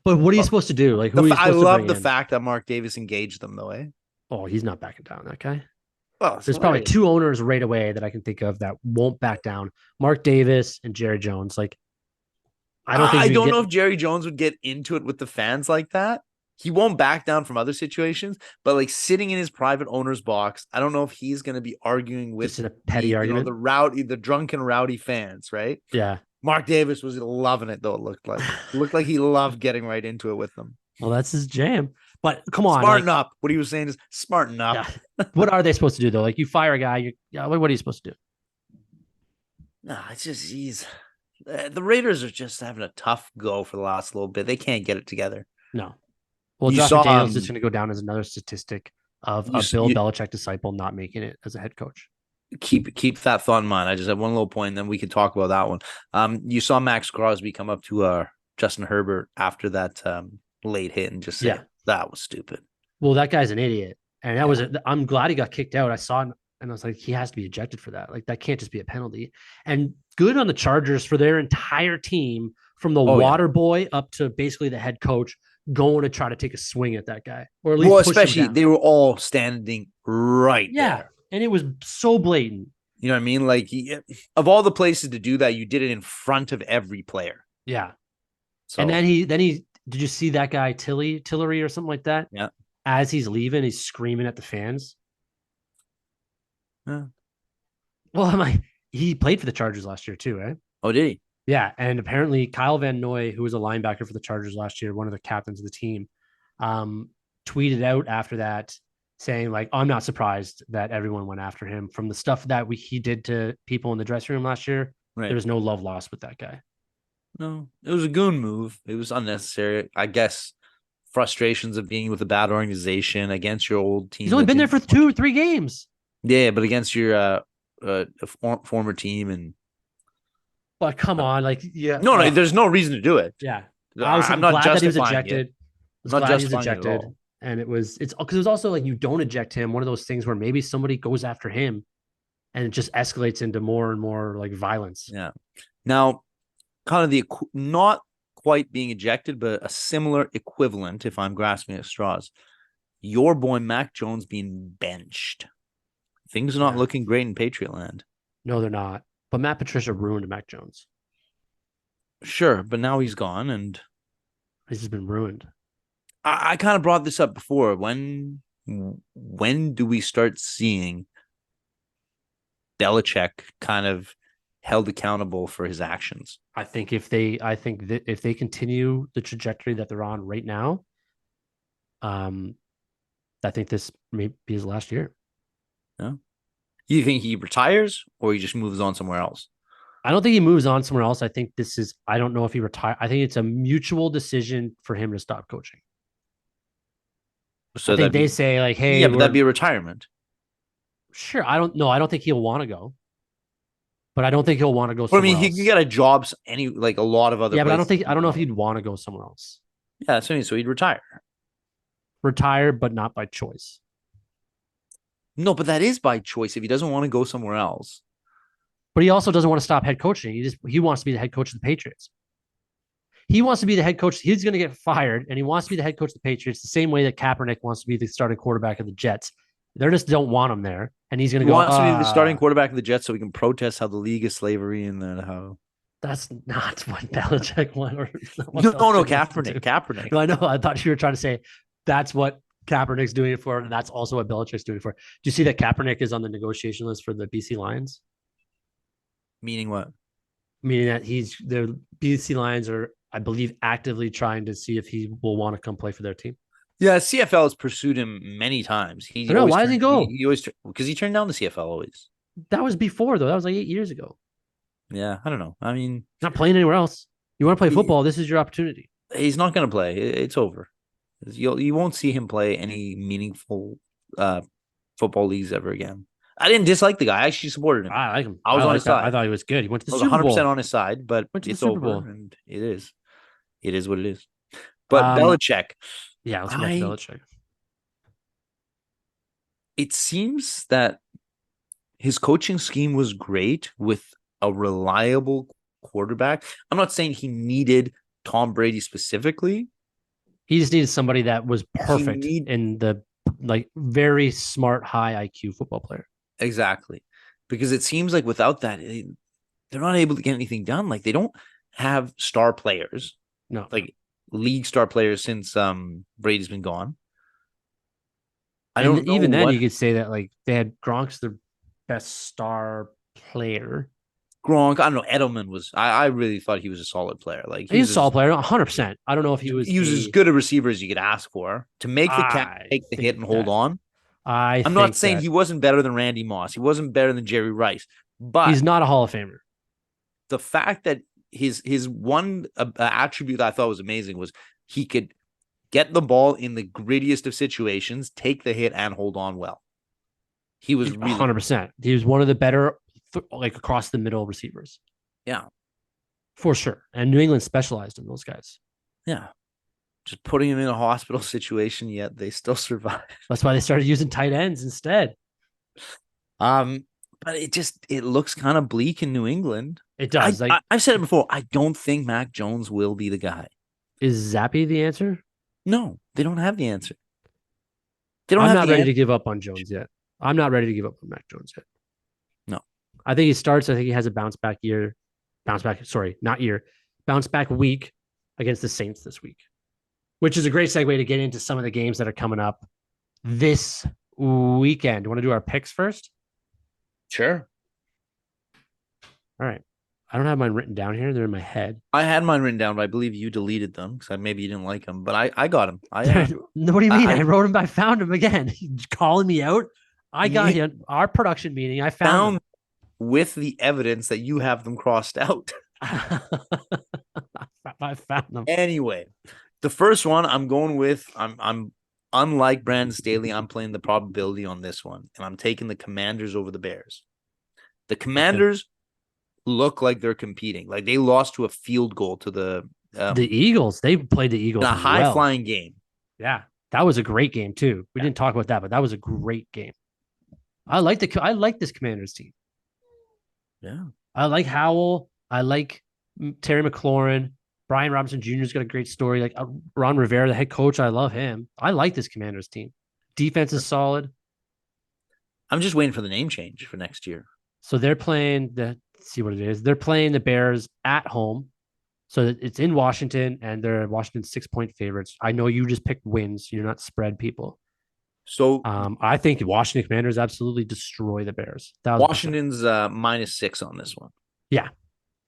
But what are you supposed to do? I love the fact that Mark Davis engaged them, though, eh? Oh, he's not backing down, that guy. Well, there's probably 2 owners right away that I can think of that won't back down. Mark Davis and Jerry Jones. I don't know if Jerry Jones would get into it with the fans like that. He won't back down from other situations, but sitting in his private owner's box, I don't know if he's going to be arguing with just in a petty argument. The drunken rowdy fans, right? Yeah. Mark Davis was loving it though. It looked like he loved getting right into it with them. Well, that's his jam. But come on, smarten up. What he was saying is smarten up. Yeah. What are they supposed to do though? You fire a guy. What are you supposed to do? No, it's just the Raiders are just having a tough go for the last little bit. They can't get it together. No. Well, Josh McDaniels is going to go down as another statistic of a Bill Belichick disciple not making it as a head coach. Keep that thought in mind. I just have one little point, and then we can talk about that one. You saw Max Crosby come up to Justin Herbert after that late hit and just say, that was stupid. Well, that guy's an idiot. And I'm glad he got kicked out. I saw it and I was like, he has to be ejected for that. That can't just be a penalty. And good on the Chargers for their entire team, from the water boy up to basically the head coach, going to try to take a swing at that guy. Or at least especially they were all standing right there. And it was so blatant. You know what I mean? Of all the places to do that, you did it in front of every player. Yeah. So. And then he did you see that guy Tillery or something like that? Yeah. As he's leaving, he's screaming at the fans. Yeah. Well, he played for the Chargers last year too, right? Oh, did he? Yeah, and apparently Kyle Van Noy, who was a linebacker for the Chargers last year, one of the captains of the team, um, tweeted out after that saying like, "I'm not surprised that everyone went after him from the stuff that he did to people in the dressing room last year. There Right. was no love lost with that guy." No, it was a goon move. It was unnecessary. I guess frustrations of being with a bad organization against your old He's team only that been there didn't. for 2 or 3 games. Yeah, but against your former team, and But come on, like, yeah, no, there's no reason to do it. yeah. I was I'm not glad that he was justifying it. ejected. I I'm was not glad he was justifying it at ejected, all. and it's because it was also like you don't eject him. One of those things where maybe somebody goes after him, and it just escalates into more and more like violence. Yeah. Now, kind of the not quite being ejected, but a similar equivalent, if I'm grasping at straws. Your boy Mac Jones being benched. Things are not Yeah. looking great in Patriot land. No, they're not. But Matt Patricia ruined Mac Jones. Sure, but now he's gone, and He's just been ruined. I kind of brought this up before. When do we start seeing Belichick kind of held accountable for his actions? I think that if they continue the trajectory that they're on right now, um, I think this may be his last year. Yeah. You think he retires or he just moves on somewhere else? I don't think he moves on somewhere else. I think this is. I don't know if he retire. I think it's a mutual decision for him to stop coaching. I So think that'd they be say like, "Hey, yeah, but that'd we're be a retirement. sure." I don't know. I don't think he'll want to go, but I don't think he'll want to go But I mean, somewhere he can else. get a job any like a lot of other Yeah, but places. I don't know if he'd want to go somewhere else. Yeah, that's what I mean. So he'd retire. Retire, but not by choice. No, but that is by choice if he doesn't want to go somewhere else. But he also doesn't want to stop head coaching. He wants to be the head coach of the Patriots. He wants to be the head coach. He's going to get fired, and he wants to be the head coach of the Patriots the same way that Kaepernick wants to be the starting quarterback of the Jets. They just don't want him there, and he's going He to go. wants to be the starting quarterback of the Jets so he can protest how the league is slavery and then how. That's not what Belichick wanted. Or what No, Belichick Kaepernick. Kaepernick. No, I know. I thought you were trying to say that's what Kaepernick's doing it for, and that's also what Belichick's doing it for. Do you see that Kaepernick is on the negotiation list for the BC Lions? Meaning what? Meaning that the BC Lions are, I believe, actively trying to see if he will want to come play for their team. Yeah, CFL has pursued him many times. I know. Why does he go? He always because he turned down the CFL always. That was before though. That was like 8 years ago. Yeah, I don't know. I mean, Not playing anywhere else. You want to play football? This is your opportunity. He's not going to play. It's over. You won't see him play any meaningful football leagues ever again. I didn't dislike the guy. I actually supported him. I like him. I was on his side. I thought he was good. He went to the I was Super 100% Bowl. on his side, but Went to the it's Super over, Bowl. and it is. It is what it is. But Belichick. Yeah, let's go back to Belichick. It seems that his coaching scheme was great with a reliable quarterback. I'm not saying he needed Tom Brady specifically. He just needed somebody that was perfect in the like very smart, high IQ football player. Exactly. Because it seems like without that, they're not able to get anything done. Like they don't have star players. No. Like league star players since Brady's been gone. I don't know even then you could say that like they had Gronk's their best star player. Gronk, I don't know. Edelman was. I really thought he was a solid player. Like he's a solid player, 100%. I don't know if he was as good a receiver as you could ask for to make the cat take the hit and hold on. I'm not saying he wasn't better than Randy Moss. He wasn't better than Jerry Rice, but he's not a Hall of Famer. The fact that his one attribute that I thought was amazing was he could get the ball in the grittiest of situations, take the hit, and hold on well. He was really 100%. He was one of the better, like across the middle receivers. Yeah, for sure. And New England specialized in those guys. Yeah, just putting him in a hospital situation, yet they still survive. That's why they started using tight ends instead. But it looks kind of bleak in New England. It does. I've said it before. I don't think Mac Jones will be the guy. Is Zappy the answer? No, they don't have the answer. I'm not ready to give up on Jones yet. I'm not ready to give up on Mac Jones yet. No. I think he starts. I think he has a bounce back week against the Saints this week, which is a great segue to get into some of the games that are coming up this weekend. You want to do our picks first? Sure. All right. I don't have mine written down here. They're in my head. I had mine written down, but I believe you deleted them because maybe you didn't like them. But I got them. No, what do you mean? I I wrote them. I found them again. Calling me out. I got you here our production meeting. I found them. found with the evidence that you have them crossed out. I found them. Anyway, the first one I'm going with. I'm unlike Brandon Staley. I'm playing the probability on this one, and I'm taking the Commanders over the Bears. The Okay. Commanders look like they're competing. Like they lost to a field goal to the The Eagles. They played the in Eagles a high well. flying game. Yeah, that was a great game too. We Yeah. didn't talk about that, but that was a great game. I like this Commanders team. Yeah. I like Howell. I like Terry McLaurin. Brian Robinson Jr.'s got a great story. Like Ron Rivera, the head coach, I love him. I like this Commanders team. Defense is solid. I'm just waiting for the name change for next year. So they're playing the let's see what it is. They're playing the Bears at home. So it's in Washington, and they're Washington 6-point favorites. I know you just picked wins. You're not spread people. So I think the Washington Commanders absolutely destroy the Bears. 1,000%. Washington's -6 on this one. Yeah.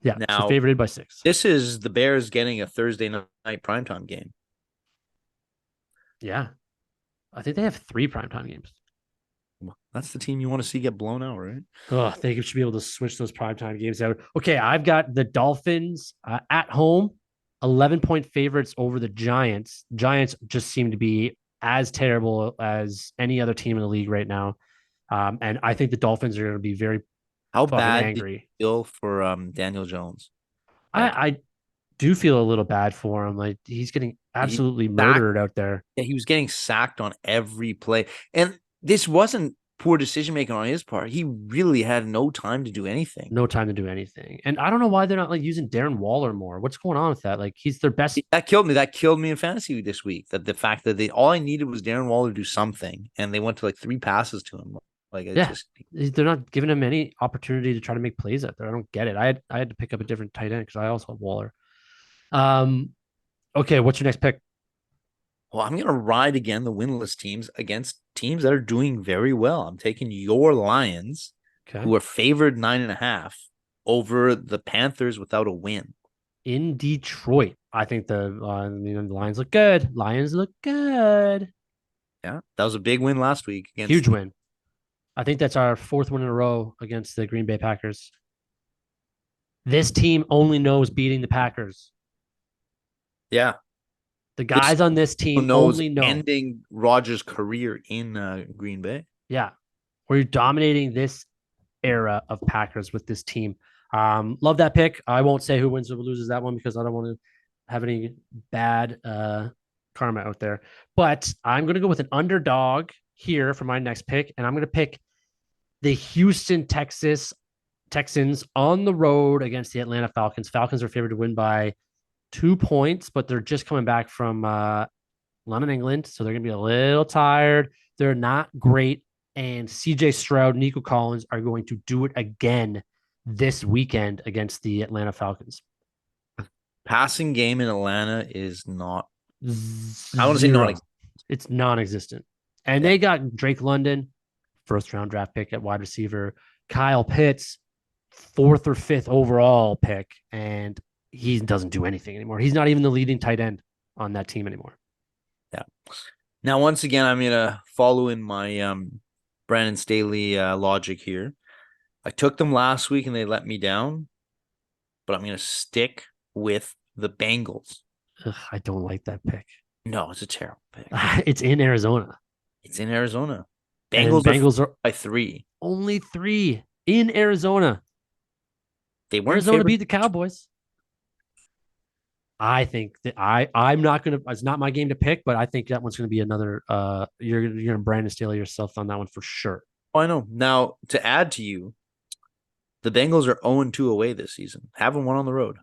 Yeah. So Now, favorited by 6. this is the Bears getting a Thursday night primetime game. Yeah. I think they have 3 primetime games. That's the team you want to see get blown out, right? Oh, they should be able to switch those primetime games out. Okay, I've got the Dolphins at home, 11-point favorites over the Giants. Giants just seem to be as terrible as any other team in the league right now. And I think the Dolphins are going to be very How fucking bad did you angry. feel for Daniel Jones? Like I do feel a little bad for him. Like he's getting he absolutely sacked, murdered out there. yeah, he was getting sacked on every play. And this wasn't poor decision making on his part. He really had no time to do anything. No time to do anything. And I don't know why they're not like using Darren Waller more. What's going on with that? Like he's their best. That killed me. That killed me in fantasy this week. That the fact that they all I needed was Darren Waller to do something, and they went to like 3 passes to him. Like it Yeah, just they're not giving him any opportunity to try to make plays out there. I don't get it. I had to pick up a different tight end because I also have Waller. Um, okay, what's your next pick? well, I'm gonna ride again the winless teams against teams that are doing very well. I'm taking your Lions, Okay, who are favored 9.5 over the Panthers without a win. in Detroit, I think the Lions look good. Lions look good. Yeah, that was a big win last week against Huge win. I think that's our 4th win in a row against the Green Bay Packers. This team only knows beating the Packers. yeah. The This guys on this team knows only know. ending Rogers' career in Green Bay. Yeah, we're dominating this era of Packers with this team. Love that pick. I won't say who wins or loses that one because I don't want to have any bad karma out there. But I'm going to go with an underdog here for my next pick, and I'm going to pick the Houston Texans on the road against the Atlanta Falcons. Falcons are favored to win by 2 points, but they're just coming back from London, England, so they're going to be a little tired. They're not great, and CJ Stroud, Nico Collins are going to do it again this weekend against the Atlanta Falcons. Passing game in Atlanta is not. I want to say Zero. not. It's non-existent. And Yeah. they got Drake London, 1st-round draft pick at wide receiver. Kyle Pitts, 4th or 5th overall pick, and he doesn't do anything anymore. He's not even the leading tight end on that team anymore. Yeah. Now, once again, I'm gonna follow in my Brandon Staley logic here. I took them last week and they let me down, but I'm gonna stick with the Bengals. Ugh, I don't like that pick. No, it's a terrible pick. It's in Arizona. It's in Arizona. And Bengals are by 3. only 3 in Arizona. They weren't Arizona favored. beat the Cowboys. I think that I'm not gonna. It's not my game to pick, but I think that one's gonna be another. You're gonna Brandon Staley yourself on that one for sure. Oh, I know. Now, to add to you, the Bengals are 0-2 away this season. Haven't won on the road.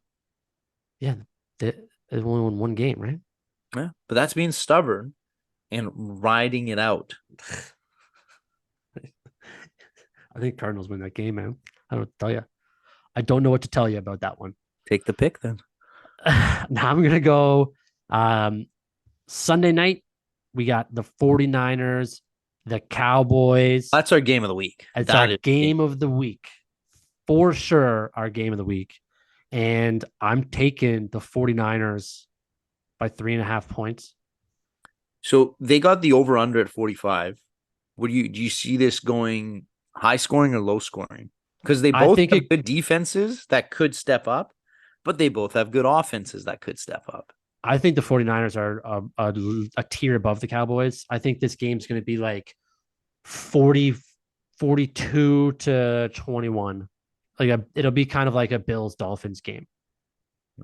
Yeah, they only won 1 game, right? Yeah, but that's being stubborn and riding it out. I think Cardinals win that game, man. I don't tell you. I don't know what to tell you about that one. Take the pick then. Now I'm gonna go Sunday night. We got the 49ers The Cowboys. That's our game of the week. It's our game of the week. For sure, our game of the week. And I'm taking the 49ers by 3.5 points. So they got the over under at 45. Do you see this going high scoring or low scoring? Because they both have good defenses that could step up, but they both have good offenses that could step up. I think the 49ers are a tier above the Cowboys. I think this game's going to be like 42 to 21. It'll be kind of like a Bills Dolphins game.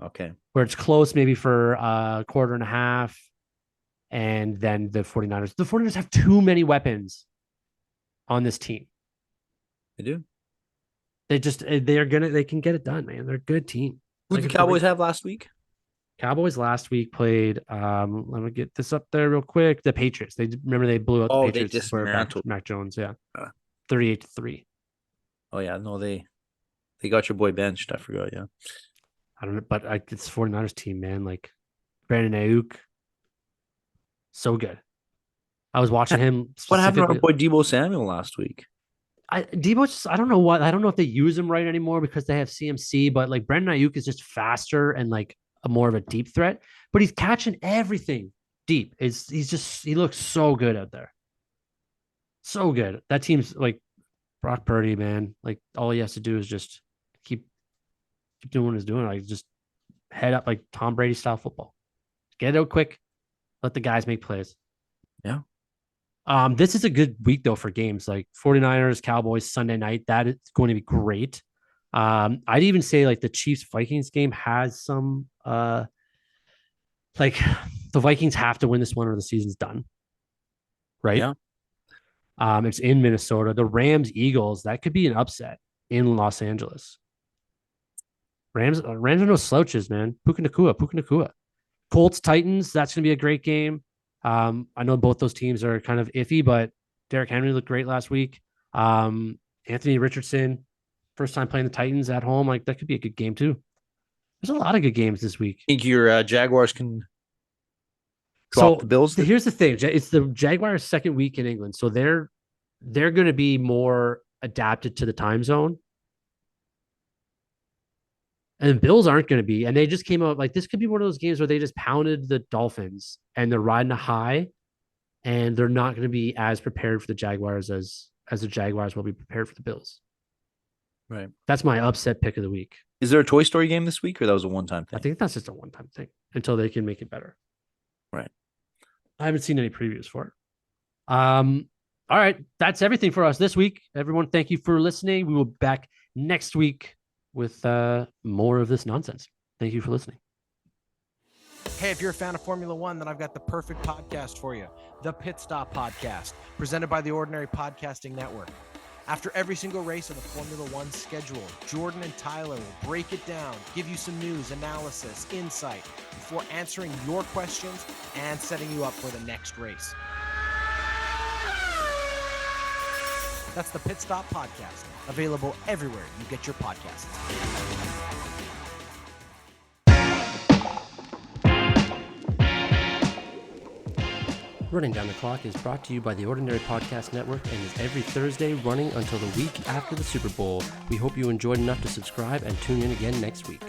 Okay. Where it's close maybe for a quarter and a half. And then the 49ers have too many weapons on this team. They do. They can get it done, man. They're a good team. Who did the Cowboys have last week? Cowboys last week played. Let me get this up there real quick. The Patriots. They blew out the Patriots. They dismantled Mac Jones. Yeah, 38-3. Oh yeah, no, they got your boy benched. I forgot. Yeah, I don't know, but it's 49ers team, man. Like Brandon Ayuk, so good. I was watching him. What happened to our boy Deebo Samuel last week? Deebo just, I don't know what. I don't know if they use him right anymore because they have CMC, but like Brandon Ayuk is just faster and like a more of a deep threat, but he's catching everything deep. He looks so good out there. So good. That team's like Brock Purdy, man. Like all he has to do is just keep doing what he's doing. Like just head up like Tom Brady style football. Get it out quick. Let the guys make plays. Yeah. This is a good week though for games like 49ers, Cowboys Sunday night. That is going to be great. I'd even say like the Chiefs Vikings game has some like the Vikings have to win this one or the season's done. Right? Yeah. It's in Minnesota. The Rams Eagles, that could be an upset in Los Angeles. Rams are no slouches, man. Puka Nacua. Colts Titans, that's going to be a great game. I know both those teams are kind of iffy, but Derrick Henry looked great last week. Anthony Richardson, first time playing the Titans at home, like that could be a good game too. There's a lot of good games this week. I think your Jaguars can drop the Bills. Here's the thing: it's the Jaguars' second week in England, so they're going to be more adapted to the time zone. And the Bills aren't going to be. And they just came out like this could be one of those games where they just pounded the Dolphins and they're riding a high and they're not going to be as prepared for the Jaguars as the Jaguars will be prepared for the Bills. Right. That's my upset pick of the week. Is there a Toy Story game this week or that was a one-time thing? I think that's just a one-time thing until they can make it better. Right. I haven't seen any previews for it. All right. That's everything for us this week. Everyone, thank you for listening. We will be back next week with more of this nonsense. Thank you for listening. Hey, if you're a fan of Formula One, then I've got the perfect podcast for you. The Pit Stop Podcast, presented by the Ordinary Podcasting Network. After every single race of the Formula One schedule, Jordan and Tyler will break it down, give you some news, analysis, insight, before answering your questions and setting you up for the next race. That's the Pit Stop Podcast, available everywhere you get your podcasts. Running Down the Clock is brought to you by the Ordinary Podcast Network and is every Thursday running until the week after the Super Bowl. We hope you enjoyed enough to subscribe and tune in again next week.